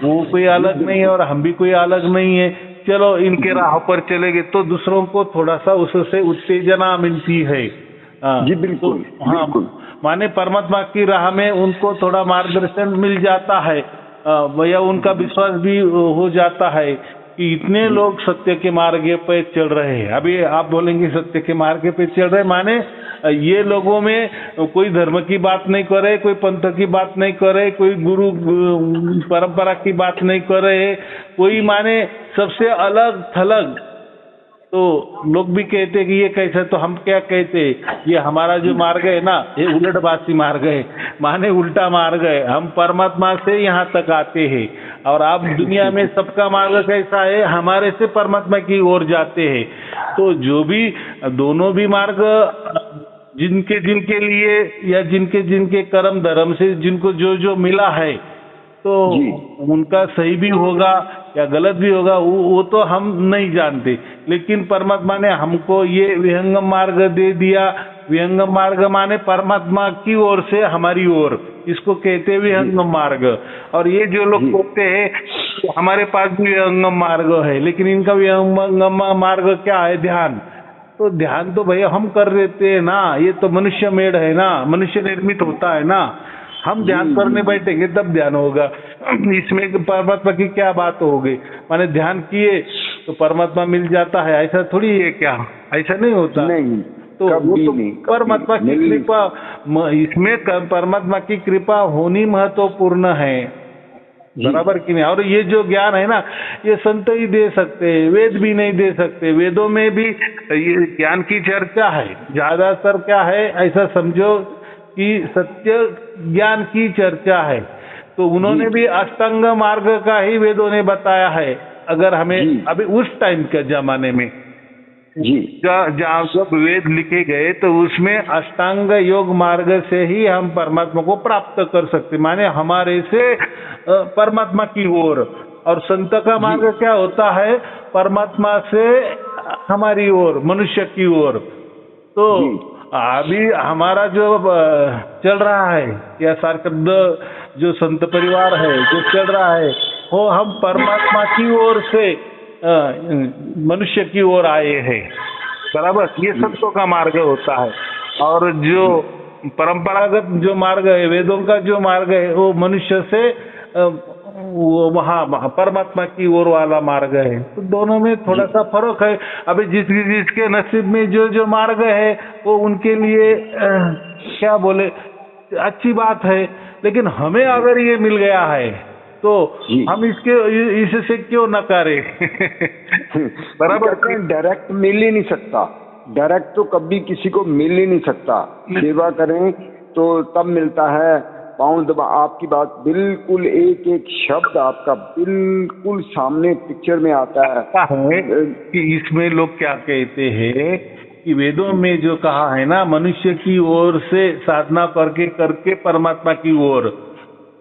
वो कोई अलग नहीं है और हम भी कोई अलग नहीं है, चलो इनके राह पर चलेंगे, तो दूसरों को थोड़ा सा उससे उत्तेजना मिलती है। जी बिल्कुल, तो हाँ, माने परमात्मा की राह में उनको थोड़ा मार्गदर्शन मिल जाता है, या उनका विश्वास भी हो जाता है कि इतने लोग सत्य के मार्ग पे चल रहे हैं। अभी आप बोलेंगे सत्य के मार्ग पे चल रहे, माने ये लोगों में कोई धर्म की बात नहीं करे, कोई पंथ की बात नहीं करे, कोई गुरु परंपरा की बात नहीं करे, कोई माने सबसे अलग थलग। तो लोग भी कहते कि ये कैसे, तो हम क्या कहते, ये हमारा जो मार्ग है ना, ये उलटबासी मार्ग है, माने उल्टा मार्ग है। हम परमात्मा से यहाँ तक आते हैं, और आप दुनिया में सबका मार्ग कैसा है, हमारे से परमात्मा की ओर जाते हैं। तो जो भी दोनों भी मार्ग जिनके जिनके लिए, या जिनके जिनके कर्म धर्म से जिनको जो जो मिला है, तो उनका सही भी होगा या गलत भी होगा, वो तो हम नहीं जानते। लेकिन परमात्मा ने हमको ये विहंगम मार्ग दे दिया। विहंगम मार्ग माने परमात्मा की ओर से हमारी ओर, इसको कहते हैं विहंगम मार्ग। और ये जो लोग कहते हैं तो हमारे पास भी विहंगम मार्ग है, लेकिन इनका विहंगम मार्ग क्या है, ध्यान। तो ध्यान तो भैया हम कर देते हैं ना, ये तो मनुष्य मेड है ना, मनुष्य निर्मित होता है ना। हम ध्यान करने बैठेंगे तब ध्यान होगा, इसमें परमात्मा की क्या बात हो गई। माने ध्यान किए तो परमात्मा मिल जाता है, ऐसा थोड़ी है क्या, ऐसा नहीं होता। नहीं, तो वो तो परमात्मा की कृपा, इसमें परमात्मा की कृपा होनी महत्वपूर्ण है, बराबर कि नहीं। और ये जो ज्ञान है ना, ये संत ही दे सकते हैं, वेद भी नहीं दे सकते। वेदों में भी ये ज्ञान की चर्चा है, ज्यादातर क्या है, ऐसा समझो कि सत्य ज्ञान की चर्चा है। तो उन्होंने भी अष्टांग मार्ग का ही वेदों ने बताया है। अगर हमें अभी उस टाइम के जमाने में जहाँ जब वेद लिखे गए, तो उसमें अष्टांग योग मार्ग से ही हम परमात्मा को प्राप्त कर सकते, माने हमारे से परमात्मा की ओर। और संत का मार्ग क्या होता है, परमात्मा से हमारी ओर, मनुष्य की ओर। तो अभी हमारा जो चल रहा है, या सारकद्द जो संत परिवार है जो चल रहा है, वो हम परमात्मा की ओर से मनुष्य की ओर आए हैं, बराबर। ये सत्यों का मार्ग होता है। और जो परंपरागत जो मार्ग है, वेदों का जो मार्ग है, वो मनुष्य से वो वहाँ परमात्मा की ओर वाला मार्ग है। तो दोनों में थोड़ा सा फर्क है। अभी जिसके नसीब में जो जो मार्ग है वो उनके लिए क्या बोले, अच्छी बात है। लेकिन हमें अगर ये मिल गया है तो हम इससे क्यों न करें? बराबर। डायरेक्ट मिल ही नहीं सकता, डायरेक्ट तो कभी किसी को मिल ही नहीं सकता। सेवा करें तो तब मिलता है। पाँव दबा, आपकी बात बिल्कुल, एक एक शब्द आपका बिल्कुल सामने पिक्चर में आता है कि इसमें लोग क्या कहते हैं कि वेदों में जो कहा है ना, मनुष्य की ओर से साधना करके परमात्मा की ओर,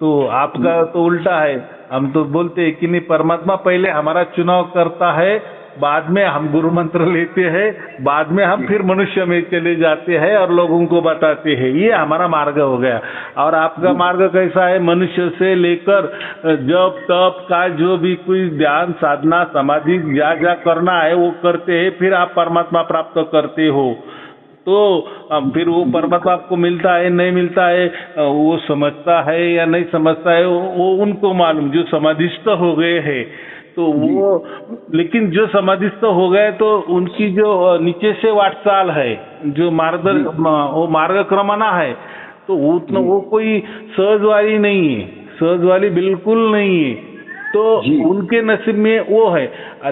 तो आपका तो उल्टा है। हम तो बोलते हैं कि नहीं, परमात्मा पहले हमारा चुनाव करता है, बाद में हम गुरु मंत्र लेते हैं, बाद में हम फिर मनुष्य में चले जाते हैं और लोगों को बताते हैं। ये हमारा मार्ग हो गया। और आपका मार्ग कैसा है? मनुष्य से लेकर जप तप का जो भी कोई ध्यान साधना समाधि जा करना है वो करते हैं, फिर आप परमात्मा प्राप्त करते हो। तो फिर वो परमात्मा आपको मिलता है नहीं मिलता है, वो समझता है या नहीं समझता है, वो उनको मालूम, जो समाधिस्थ हो गए हैं। तो वो, लेकिन जो समाधिस्थ हो गए तो उनकी जो नीचे से वाटचाल है, जो वो मार्गक्रमणा है, तो उतना वो कोई सहज वाली नहीं है, सहज वाली बिल्कुल नहीं है। तो उनके नसीब में वो है।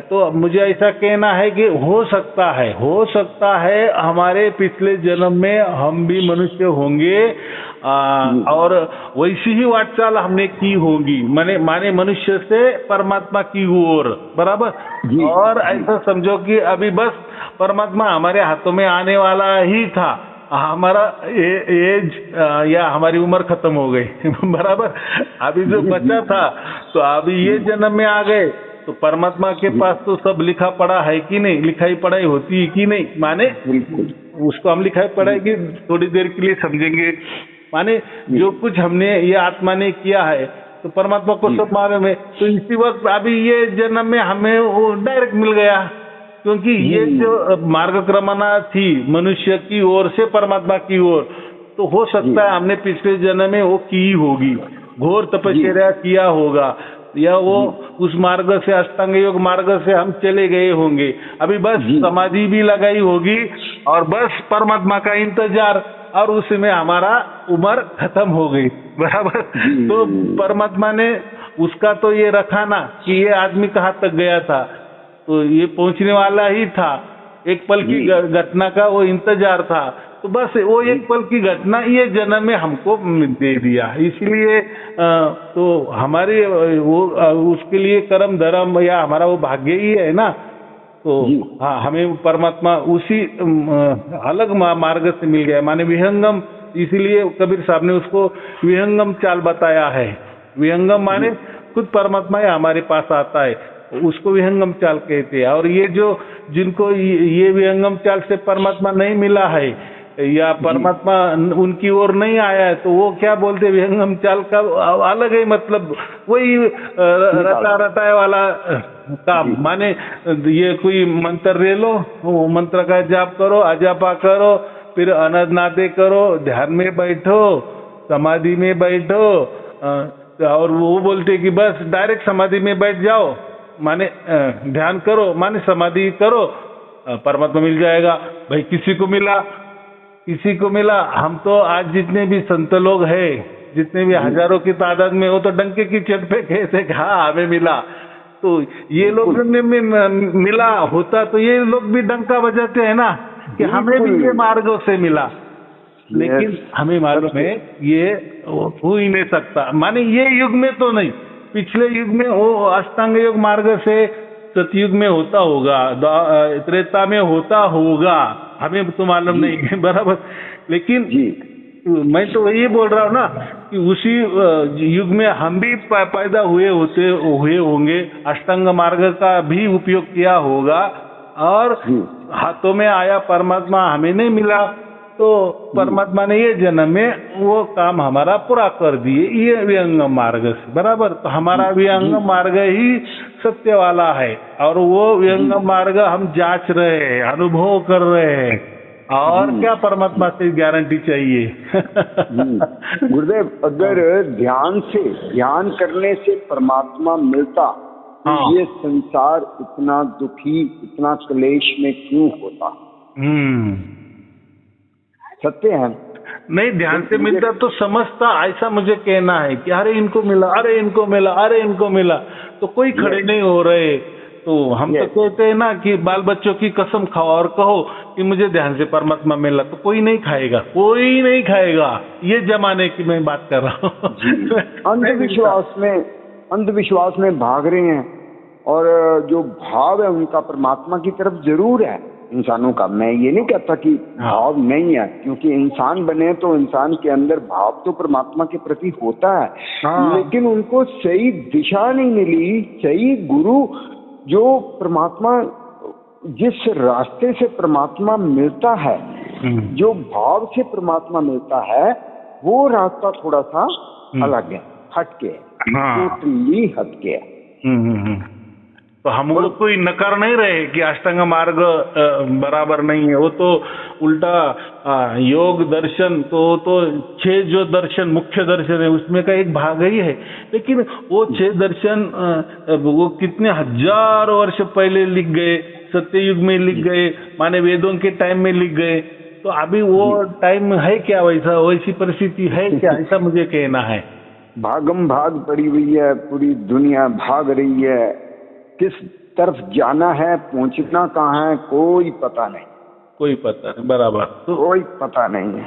तो मुझे ऐसा कहना है कि हो सकता है हमारे पिछले जन्म में हम भी मनुष्य होंगे और वैसी ही वाटचाल हमने की होगी, माने मनुष्य से परमात्मा की ओर, बराबर। और ऐसा समझो कि अभी बस परमात्मा हमारे हाथों में आने वाला ही था, हमारा एज या हमारी उम्र खत्म हो गई, बराबर। अभी जो बचा था तो अभी ये जन्म में आ गए, तो परमात्मा के पास तो सब लिखा पड़ा है कि नहीं, लिखाई पढ़ाई होती है कि नहीं, माने उसको हम लिखाई पढ़ाई की थोड़ी देर के लिए समझेंगे, माने जो कुछ हमने ये आत्मा ने किया है तो परमात्मा को सब मालूम है। तो इसी वक्त अभी ये जन्म में हमें वो डायरेक्ट मिल गया, क्योंकि ये जो मार्गक्रमणा थी मनुष्य की ओर से परमात्मा की ओर, तो हो सकता है हमने पिछले जन्म में वो की होगी, घोर तपस्या किया होगा, या वो उस मार्ग से, अष्टांग योग मार्ग से हम चले गए होंगे। अभी बस समाधि भी लगाई होगी और बस परमात्मा का इंतजार, और उसमें हमारा उम्र खत्म हो गई, बराबर। तो परमात्मा ने उसका तो ये रखा ना कि ये आदमी कहाँ तक गया था, तो ये पहुंचने वाला ही था, एक पल की घटना का वो इंतजार था। तो बस वो एक पल की घटना ये जन्म में हमको दे दिया, इसलिए तो हमारे वो उसके लिए कर्म धर्म या हमारा वो भाग्य ही है ना। तो हाँ, हमें परमात्मा उसी अलग मार्ग से मिल गया, माने विहंगम। इसीलिए कबीर साहब ने उसको विहंगम चाल बताया है। विहंगम माने खुद परमात्मा हमारे पास आता है, उसको विहंगम चाल कहते हैं। और ये जो जिनको ये विहंगम चाल से परमात्मा नहीं मिला है या परमात्मा उनकी ओर नहीं आया है, तो वो क्या बोलते, विहंगम चाल का अलग ही मतलब, वही रटाए वाला काम, माने ये कोई मंत्र ले लो, वो मंत्र का जाप करो, अजापा करो, फिर अनदनादे करो, ध्यान में बैठो, समाधि में बैठो, और वो बोलते कि बस डायरेक्ट समाधि में बैठ जाओ, माने ध्यान करो, माने समाधि करो, परमात्मा मिल जाएगा। भाई किसी को मिला। हम तो आज जितने भी संत लोग हैं, जितने भी हजारों की तादाद में, वो तो डंके की चोट पे कहते कि हाँ हमें मिला। तो ये लोग ने मिला होता तो ये लोग भी डंका बजाते हैं ना कि हमें भी ये मार्गों से मिला, लेकिन हमें मालूम है ये हो ही नहीं सकता, माने ये युग में तो नहीं, पिछले युग में वो अष्टांग योग मार्ग से सतयुग में होता होगा, त्रेता में होता होगा, हमें तो मालूम नहीं है, बराबर। लेकिन मैं तो वही बोल रहा हूँ ना कि उसी युग में हम भी पैदा हुए होंगे, अष्टांग मार्ग का भी उपयोग किया होगा, और हाथों में आया परमात्मा हमें नहीं मिला, तो परमात्मा ने ये जन्म में वो काम हमारा पूरा कर दिए, ये विहंगम मार्ग से, बराबर। तो हमारा विहंगम मार्ग ही सत्य वाला है, और वो विहंगम मार्ग हम जांच रहे हैं, अनुभव कर रहे हैं, और क्या परमात्मा से गारंटी चाहिए। गुरुदेव, अगर ध्यान करने से परमात्मा मिलता तो ये संसार इतना दुखी, इतना क्लेश में क्यों होता? सत्य है। नहीं, ध्यान से मिलता तो समझता, ऐसा मुझे कहना है कि अरे इनको मिला, अरे इनको मिला, अरे इनको मिला, तो कोई खड़े नहीं हो रहे। तो हम तो कहते हैं ना कि बाल बच्चों की कसम खाओ और कहो कि मुझे ध्यान से परमात्मा मिला, तो कोई नहीं खाएगा, कोई नहीं खाएगा। ये जमाने की मैं बात कर रहा हूँ। अंधविश्वास में भाग रहे हैं, और जो भाव है उनका परमात्मा की तरफ जरूर है इंसानों का। मैं ये नहीं कहता कि भाव नहीं है, क्योंकि इंसान बने तो इंसान के अंदर भाव तो परमात्मा के प्रति होता है, लेकिन उनको सही दिशा नहीं मिली, सही गुरु जो परमात्मा, जिस रास्ते से परमात्मा मिलता है, जो भाव से परमात्मा मिलता है, वो रास्ता थोड़ा सा अलग है, हटके है, टोटली हटके है। तो हम लोग कोई नकार नहीं रहे कि अष्टांग मार्ग बराबर नहीं है, वो तो उल्टा योग दर्शन तो 6 जो दर्शन, मुख्य दर्शन है, उसमें का एक भाग ही है। लेकिन वो 6 दर्शन वो कितने हजारों वर्ष पहले लिख गए, सत्ययुग में लिख गए, माने वेदों के टाइम में लिख गए। तो अभी वो टाइम है क्या वैसा, वैसी परिस्थिति है क्या, ऐसा मुझे कहना है। भागम भाग पड़ी हुई है, पूरी दुनिया भाग रही है, किस तरफ जाना है, पहुंचना कहाँ है, कोई पता नहीं, कोई पता नहीं, बराबर, तो कोई पता नहीं है।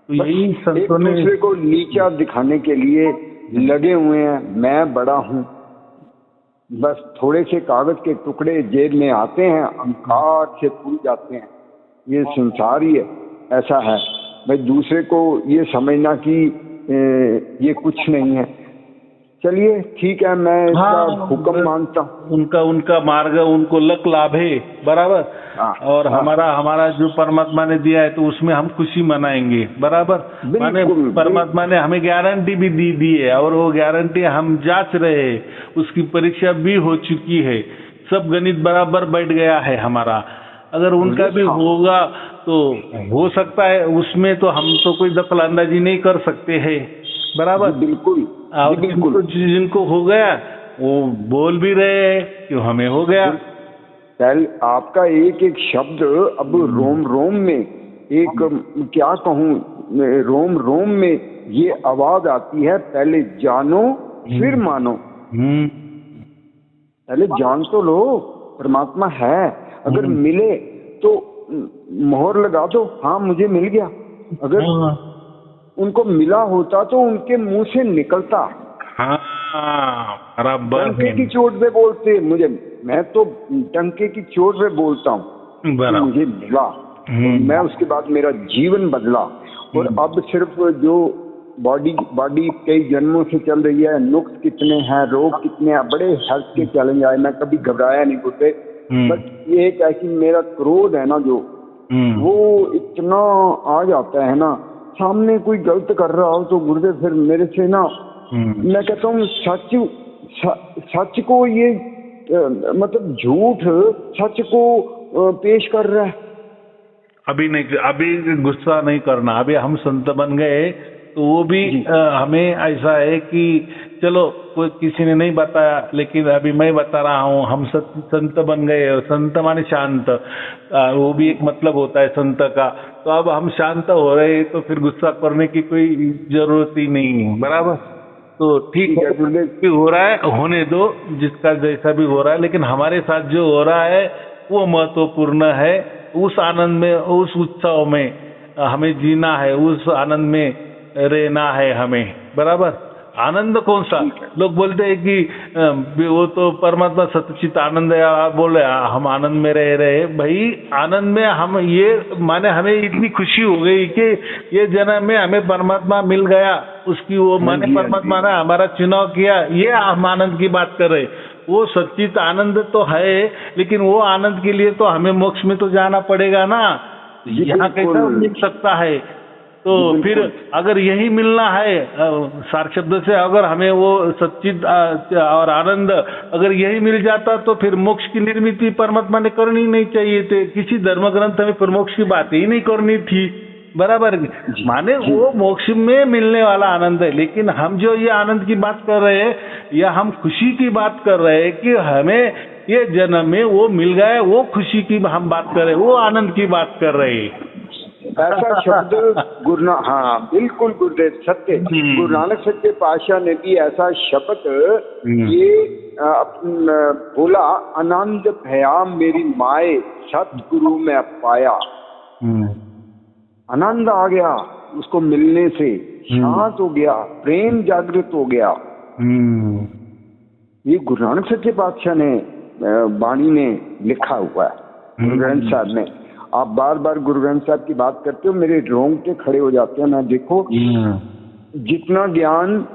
तो यही संतों ने एक दूसरे को नीचा दिखाने के लिए लगे हुए हैं, मैं बड़ा हूँ, बस थोड़े से कागज के टुकड़े जेब में आते हैं, अहंकार से भूल जाते हैं। ये संसार ही ऐसा है भाई, दूसरे को ये समझना कि ये कुछ नहीं है। चलिए ठीक है, मैं इसका हुक्म मानता हूँ। उनका मार्ग, उनको लक लाभ है, बराबर। और हमारा जो परमात्मा ने दिया है तो उसमें हम खुशी मनाएंगे, बराबर। माने परमात्मा ने हमें गारंटी भी दी है, और वो गारंटी हम जांच रहे हैं, उसकी परीक्षा भी हो चुकी है, सब गणित बराबर बैठ गया है हमारा। अगर उनका भी होगा तो हो सकता है, उसमें तो हम तो कोई दखल अंदाजी नहीं कर सकते हैं, बराबर। बिल्कुल। जिनको हो गया वो बोल भी रहे हैं कि हमें हो गया। पहले आपका एक एक शब्द अब रोम रोम में, एक क्या कहूँ, रोम रोम में ये आवाज आती है, पहले जानो फिर मानो। पहले जान तो लो परमात्मा है, अगर मिले तो मोहर लगा दो, हाँ मुझे मिल गया। अगर उनको मिला होता तो उनके मुंह से निकलता, टंके की चोट पे बोलते मुझे, मैं तो टंके की चोट पे बोलता हूँ मुझे मिला, मैं उसके बाद मेरा जीवन बदला। और अब सिर्फ जो बॉडी कई जन्मों से चल रही है, नुक्स कितने हैं, रोग कितने हैं, बड़े हेल्थ के चैलेंज आए, मैं कभी घबराया नहीं बोलते। बट ये है कि मेरा क्रोध है ना जो, वो इतना आ जाता है ना, सामने कोई गलत कर रहा हो तो गुरुदेव फिर मेरे से ना, मैं कहता हूँ सच को ये मतलब झूठ सच को पेश कर रहा है। अभी गुस्सा नहीं करना, अभी हम संत बन गए तो वो भी हमें ऐसा है कि चलो कोई किसी ने नहीं बताया, लेकिन अभी मैं बता रहा हूँ, हम संत बन गए। संत माने शांत, वो भी एक मतलब होता है संत का। तो अब हम शांत हो रहे तो फिर गुस्सा करने की कोई जरूरत ही नहीं है, बराबर। तो ठीक है, भी हो रहा है होने दो, जिसका जैसा भी हो रहा है, लेकिन हमारे साथ जो हो रहा है वो महत्वपूर्ण है। उस आनंद में, उस उत्सव में हमें जीना है, उस आनंद में रहना है हमें, बराबर। आनंद कौन सा, लोग बोलते हैं कि वो तो परमात्मा सच्चित आनंद है, आप बोल रहे हम आनंद में रह रहे। भाई आनंद में हम ये माने हमें इतनी खुशी हो गई कि ये जन्म में हमें परमात्मा मिल गया, उसकी वो माने परमात्मा ने हमारा चुनाव किया, ये हम आनंद की बात कर रहे। वो सच्चित आनंद तो है, लेकिन वो आनंद के लिए तो हमें मोक्ष में तो जाना पड़ेगा ना। यहाँ कैसा मिल सकता है? तो फिर अगर यही मिलना है सार शब्द से, अगर हमें वो सच्चिद और आनंद अगर यही मिल जाता तो फिर मोक्ष की निर्मिति परमात्मा ने करनी नहीं चाहिए थे, किसी धर्म ग्रंथ में फिर मोक्ष की बात ही नहीं करनी थी, बराबर? माने वो मोक्ष में मिलने वाला आनंद है, लेकिन हम जो ये आनंद की बात कर रहे हैं या हम खुशी की बात कर रहे हैं कि हमें ये जन्म में वो मिल गया, वो खुशी की हम बात कर रहे हैं, वो आनंद की बात कर रहे हैं। ऐसा शब्द हाँ बिल्कुल गुरुदेव सत्य, गुरु नानक सच्चे पातशाह ने भी ऐसा शब्द ये बोला, आनंद भया मेरी माए सतगुरु में पाया। आनंद आ गया उसको मिलने से, शांत हो गया, प्रेम जागृत हो गया। ये गुरु नानक सच्चे पातशाह ने वाणी में लिखा हुआ है, गुरु ग्रंथ साहब ने। आप बार बार गुरु ग्रंथ साहब की बात करते हो, मेरे रोंगटे खड़े हो जाते हैं। मैं देखो जितना ज्ञान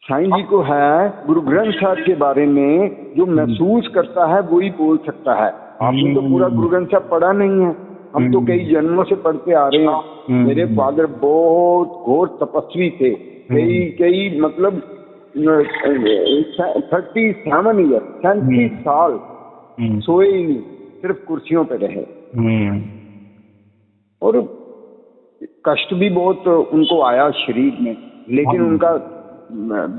साईं जी को है गुरु ग्रंथ साहब के बारे में, जो महसूस करता है वही बोल सकता है। आपने तो पूरा गुरु ग्रंथ साहब पढ़ा नहीं है, हम तो कई जन्मों से पढ़ते आ रहे हैं। मेरे फादर बहुत घोर तपस्वी थे, कई मतलब 37 साल सोए ही नहीं, सिर्फ कुर्सियों पे रहे। और कष्ट भी बहुत उनको आया शरीर में, लेकिन उनका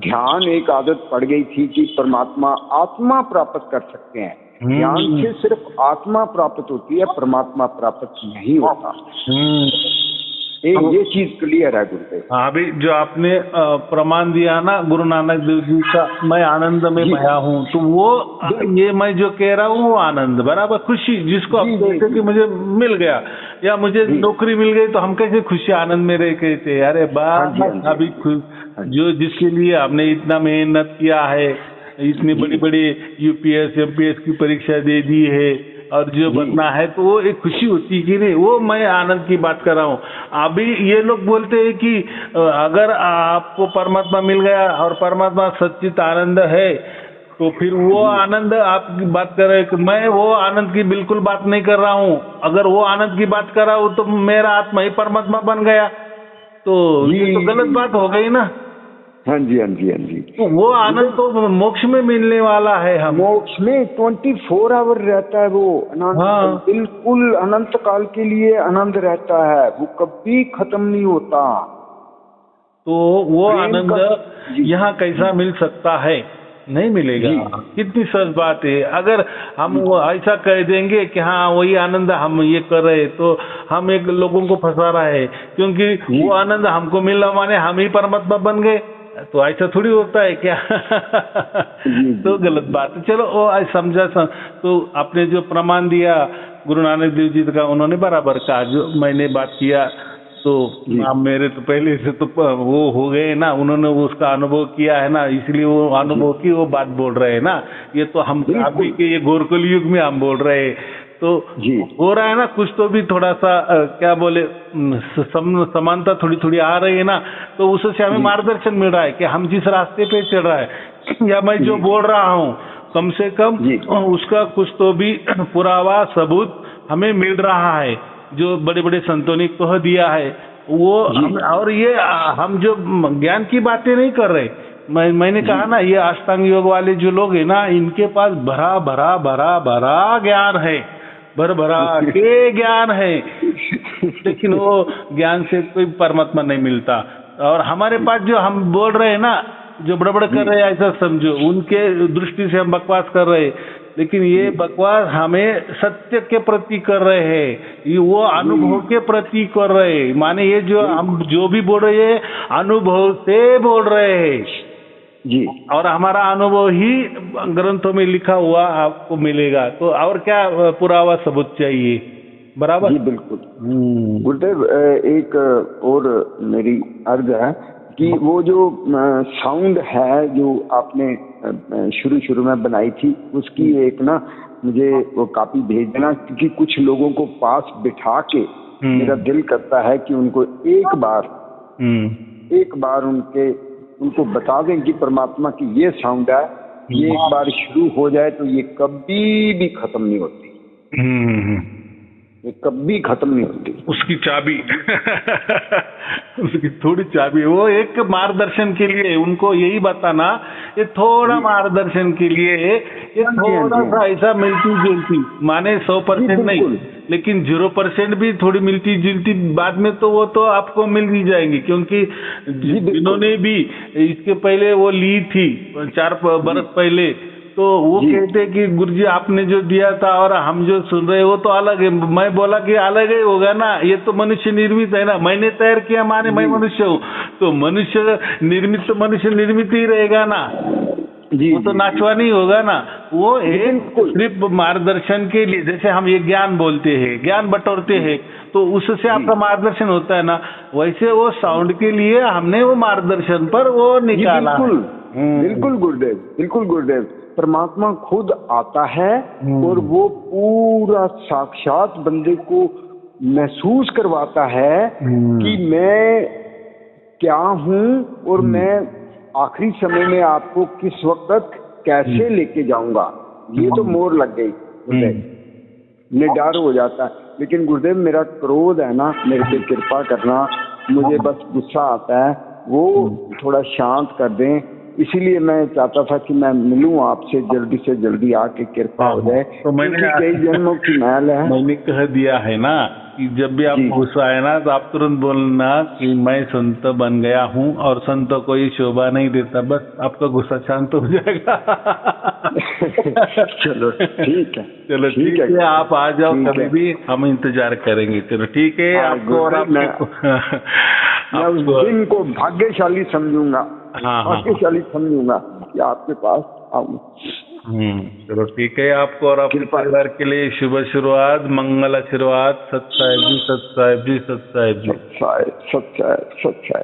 ध्यान एक आदत पड़ गई थी कि परमात्मा आत्मा प्राप्त कर सकते हैं। ज्ञान से सिर्फ आत्मा प्राप्त होती है, परमात्मा प्राप्त नहीं होता। ये चीज क्लियर है गुरुदेव। अभी जो आपने प्रमाण दिया ना गुरु नानक देव जी का, मैं आनंद में भया हूँ, तो वो ये मैं जो कह रहा हूँ वो आनंद बराबर खुशी, जिसको आप कहते कि मुझे मिल गया या मुझे नौकरी मिल गई, तो हम कैसे खुशी आनंद में रह गए थे। अरे बात अभी जो जिसके लिए हमने इतना मेहनत किया है, इतनी बड़ी बड़ी यूपीएस एमपीएस की परीक्षा दे दी है और जो बनना है, तो वो एक खुशी होती कि नहीं, वो मैं आनंद की बात कर रहा हूँ। अभी ये लोग बोलते हैं कि अगर आपको परमात्मा मिल गया और परमात्मा सच्चित आनंद है, तो फिर वो आनंद आप बात कर रहे हैं कि मैं वो आनंद की बिल्कुल बात नहीं कर रहा हूँ। अगर वो आनंद की बात कर रहा हूँ तो मेरा आत्मा ही परमात्मा बन गया, तो ये तो गलत बात हो गई ना। हाँ जी, हाँ जी, हाँ जी। तो वो आनंद तो मोक्ष में मिलने वाला है। हम मोक्ष में 24 आवर रहता है वो आनंद। हाँ। बिल्कुल अनंत काल के लिए आनंद रहता है, वो कभी खत्म नहीं होता। तो वो आनंद यहाँ कैसा मिल सकता है? नहीं मिलेगा। कितनी सच बात है। अगर हम ऐसा कह देंगे कि हाँ वही आनंद हम ये कर रहे, तो हम एक लोगों को फंसा रहा है, क्योंकि वो आनंद हमको मिला माने हम ही परमात्मा बन गए। तो ऐसा थोड़ी होता है क्या? तो गलत बात है। चलो वो समझा। तो आपने जो प्रमाण दिया गुरु नानक देव जी का, उन्होंने बराबर कहा जो मैंने बात किया। तो आप मेरे तो पहले से तो वो हो गए ना, उन्होंने उसका अनुभव किया है ना, इसलिए वो अनुभव की वो बात बोल रहे हैं ना। ये तो हम अभी के ये गोरकुल युग में हम बोल रहे हैं, तो हो रहा है ना कुछ तो भी थोड़ा सा क्या बोले समानता थोड़ी थोड़ी आ रही है ना। तो उससे हमें मार्गदर्शन मिल रहा है कि हम जिस रास्ते पे चल रहा है या मैं जो बोल रहा हूँ, कम से कम उसका कुछ तो भी पुरावा सबूत हमें मिल रहा है, जो बड़े बड़े संतों ने कह दिया है वो। और ये हम जो ज्ञान की बातें नहीं कर रहे, मैंने कहा ना, ये अष्टांग योग वाले जो लोग हैं ना, इनके पास भरा भरा भरा भरा ज्ञान है, भर भरा के ज्ञान है, लेकिन वो ज्ञान से कोई परमात्मा नहीं मिलता। और हमारे पास जो हम बोल रहे हैं ना, जो बड़बड़ कर रहे हैं, ऐसा समझो उनके दृष्टि से हम बकवास कर रहे हैं, लेकिन ये बकवास हमें सत्य के प्रति कर रहे हैं, ये वो अनुभव के प्रति कर रहे हैं। माने ये जो हम जो भी बोल रहे हैं अनुभव से बोल रहे हैं जी, और हमारा अनुभव ही ग्रंथों में लिखा हुआ आपको मिलेगा। तो और क्या पुरावा सबूत चाहिए? बराबर जी, बिल्कुल। गुरुदेव एक और मेरी अर्ज है कि वो जो साउंड है जो आपने शुरू में बनाई थी, उसकी एक ना मुझे वो कॉपी भेज देना, क्योंकि कुछ लोगों को पास बिठा के मेरा दिल करता है कि उनको एक बार उनको बता दें कि परमात्मा की ये साउंड है, ये एक बार शुरू हो जाए तो ये कभी भी खत्म नहीं होती। ये कभी खत्म नहीं होती। उसकी चाबी उसकी थोड़ी चाबी, वो एक मार्गदर्शन के लिए उनको यही बताना, ये थोड़ा मार्गदर्शन के लिए, ये थोड़ा सा ऐसा मिलती जुलती, माने 100% नहीं, लेकिन 0% भी थोड़ी मिलती जुलती बाद में तो वो तो आपको मिल ही जाएंगी, क्योंकि जिन्होंने भी इसके पहले वो ली थी 4 बरस पहले, तो वो कहते कि गुरुजी आपने जो दिया था और हम जो सुन रहे वो तो अलग है। मैं बोला कि अलग ही होगा ना, ये तो मनुष्य निर्मित है ना, मैंने तैयार किया माने मैं मनुष्य हूँ, तो मनुष्य निर्मित तो मनुष्य निर्मित ही रहेगा ना, वो तो नाचवा नहीं होगा ना। वो एक सिर्फ मार्गदर्शन के लिए, जैसे हम ये ज्ञान बोलते हैं, ज्ञान बटोरते हैं, तो उससे आपका मार्गदर्शन होता है ना, वैसे वो साउंड के लिए हमने वो मार्गदर्शन पर वो निकाला। बिल्कुल गुरुदेव, बिल्कुल गुरुदेव, परमात्मा खुद आता है और वो पूरा साक्षात बंदे को महसूस करवाता है कि मैं क्या हूँ और मैं आखिरी समय में आपको किस वक्त कैसे लेके जाऊंगा। ये तो मोहर लग गई गुरुदेव, निडर हो जाता है। लेकिन गुरुदेव मेरा क्रोध है ना, मेरे पे कृपा करना, मुझे बस गुस्सा आता है, वो थोड़ा शांत कर दें। इसीलिए मैं चाहता था कि मैं मिलूं आपसे जल्दी से जल्दी, आके कृपा हो जाए। तो मैंने कई जन्मों की महल है, मैंने कह दिया है ना कि जब भी आप गुस्सा आए ना तो आप तुरंत बोलना कि मैं संत बन गया हूँ और संतों को ये शोभा नहीं देता, बस आपका गुस्सा शांत हो जाएगा। चलो ठीक है, चलो ठीक है, आप आ जाओ कभी भी, हम इंतजार करेंगे। चलो ठीक है, आपको और मैं उस दिन को भाग्यशाली समझूंगा, भाग्यशाली समझूंगा कि आपके पास आऊं। चलो ठीक है, आपको और आपके परिवार के लिए शुभ शुरुआत, मंगल आशीर्वाद। सत साहिब जी, सत साहिब जी, सत साहिब जी, सत साहिब, सत साहिब, सत साहिब।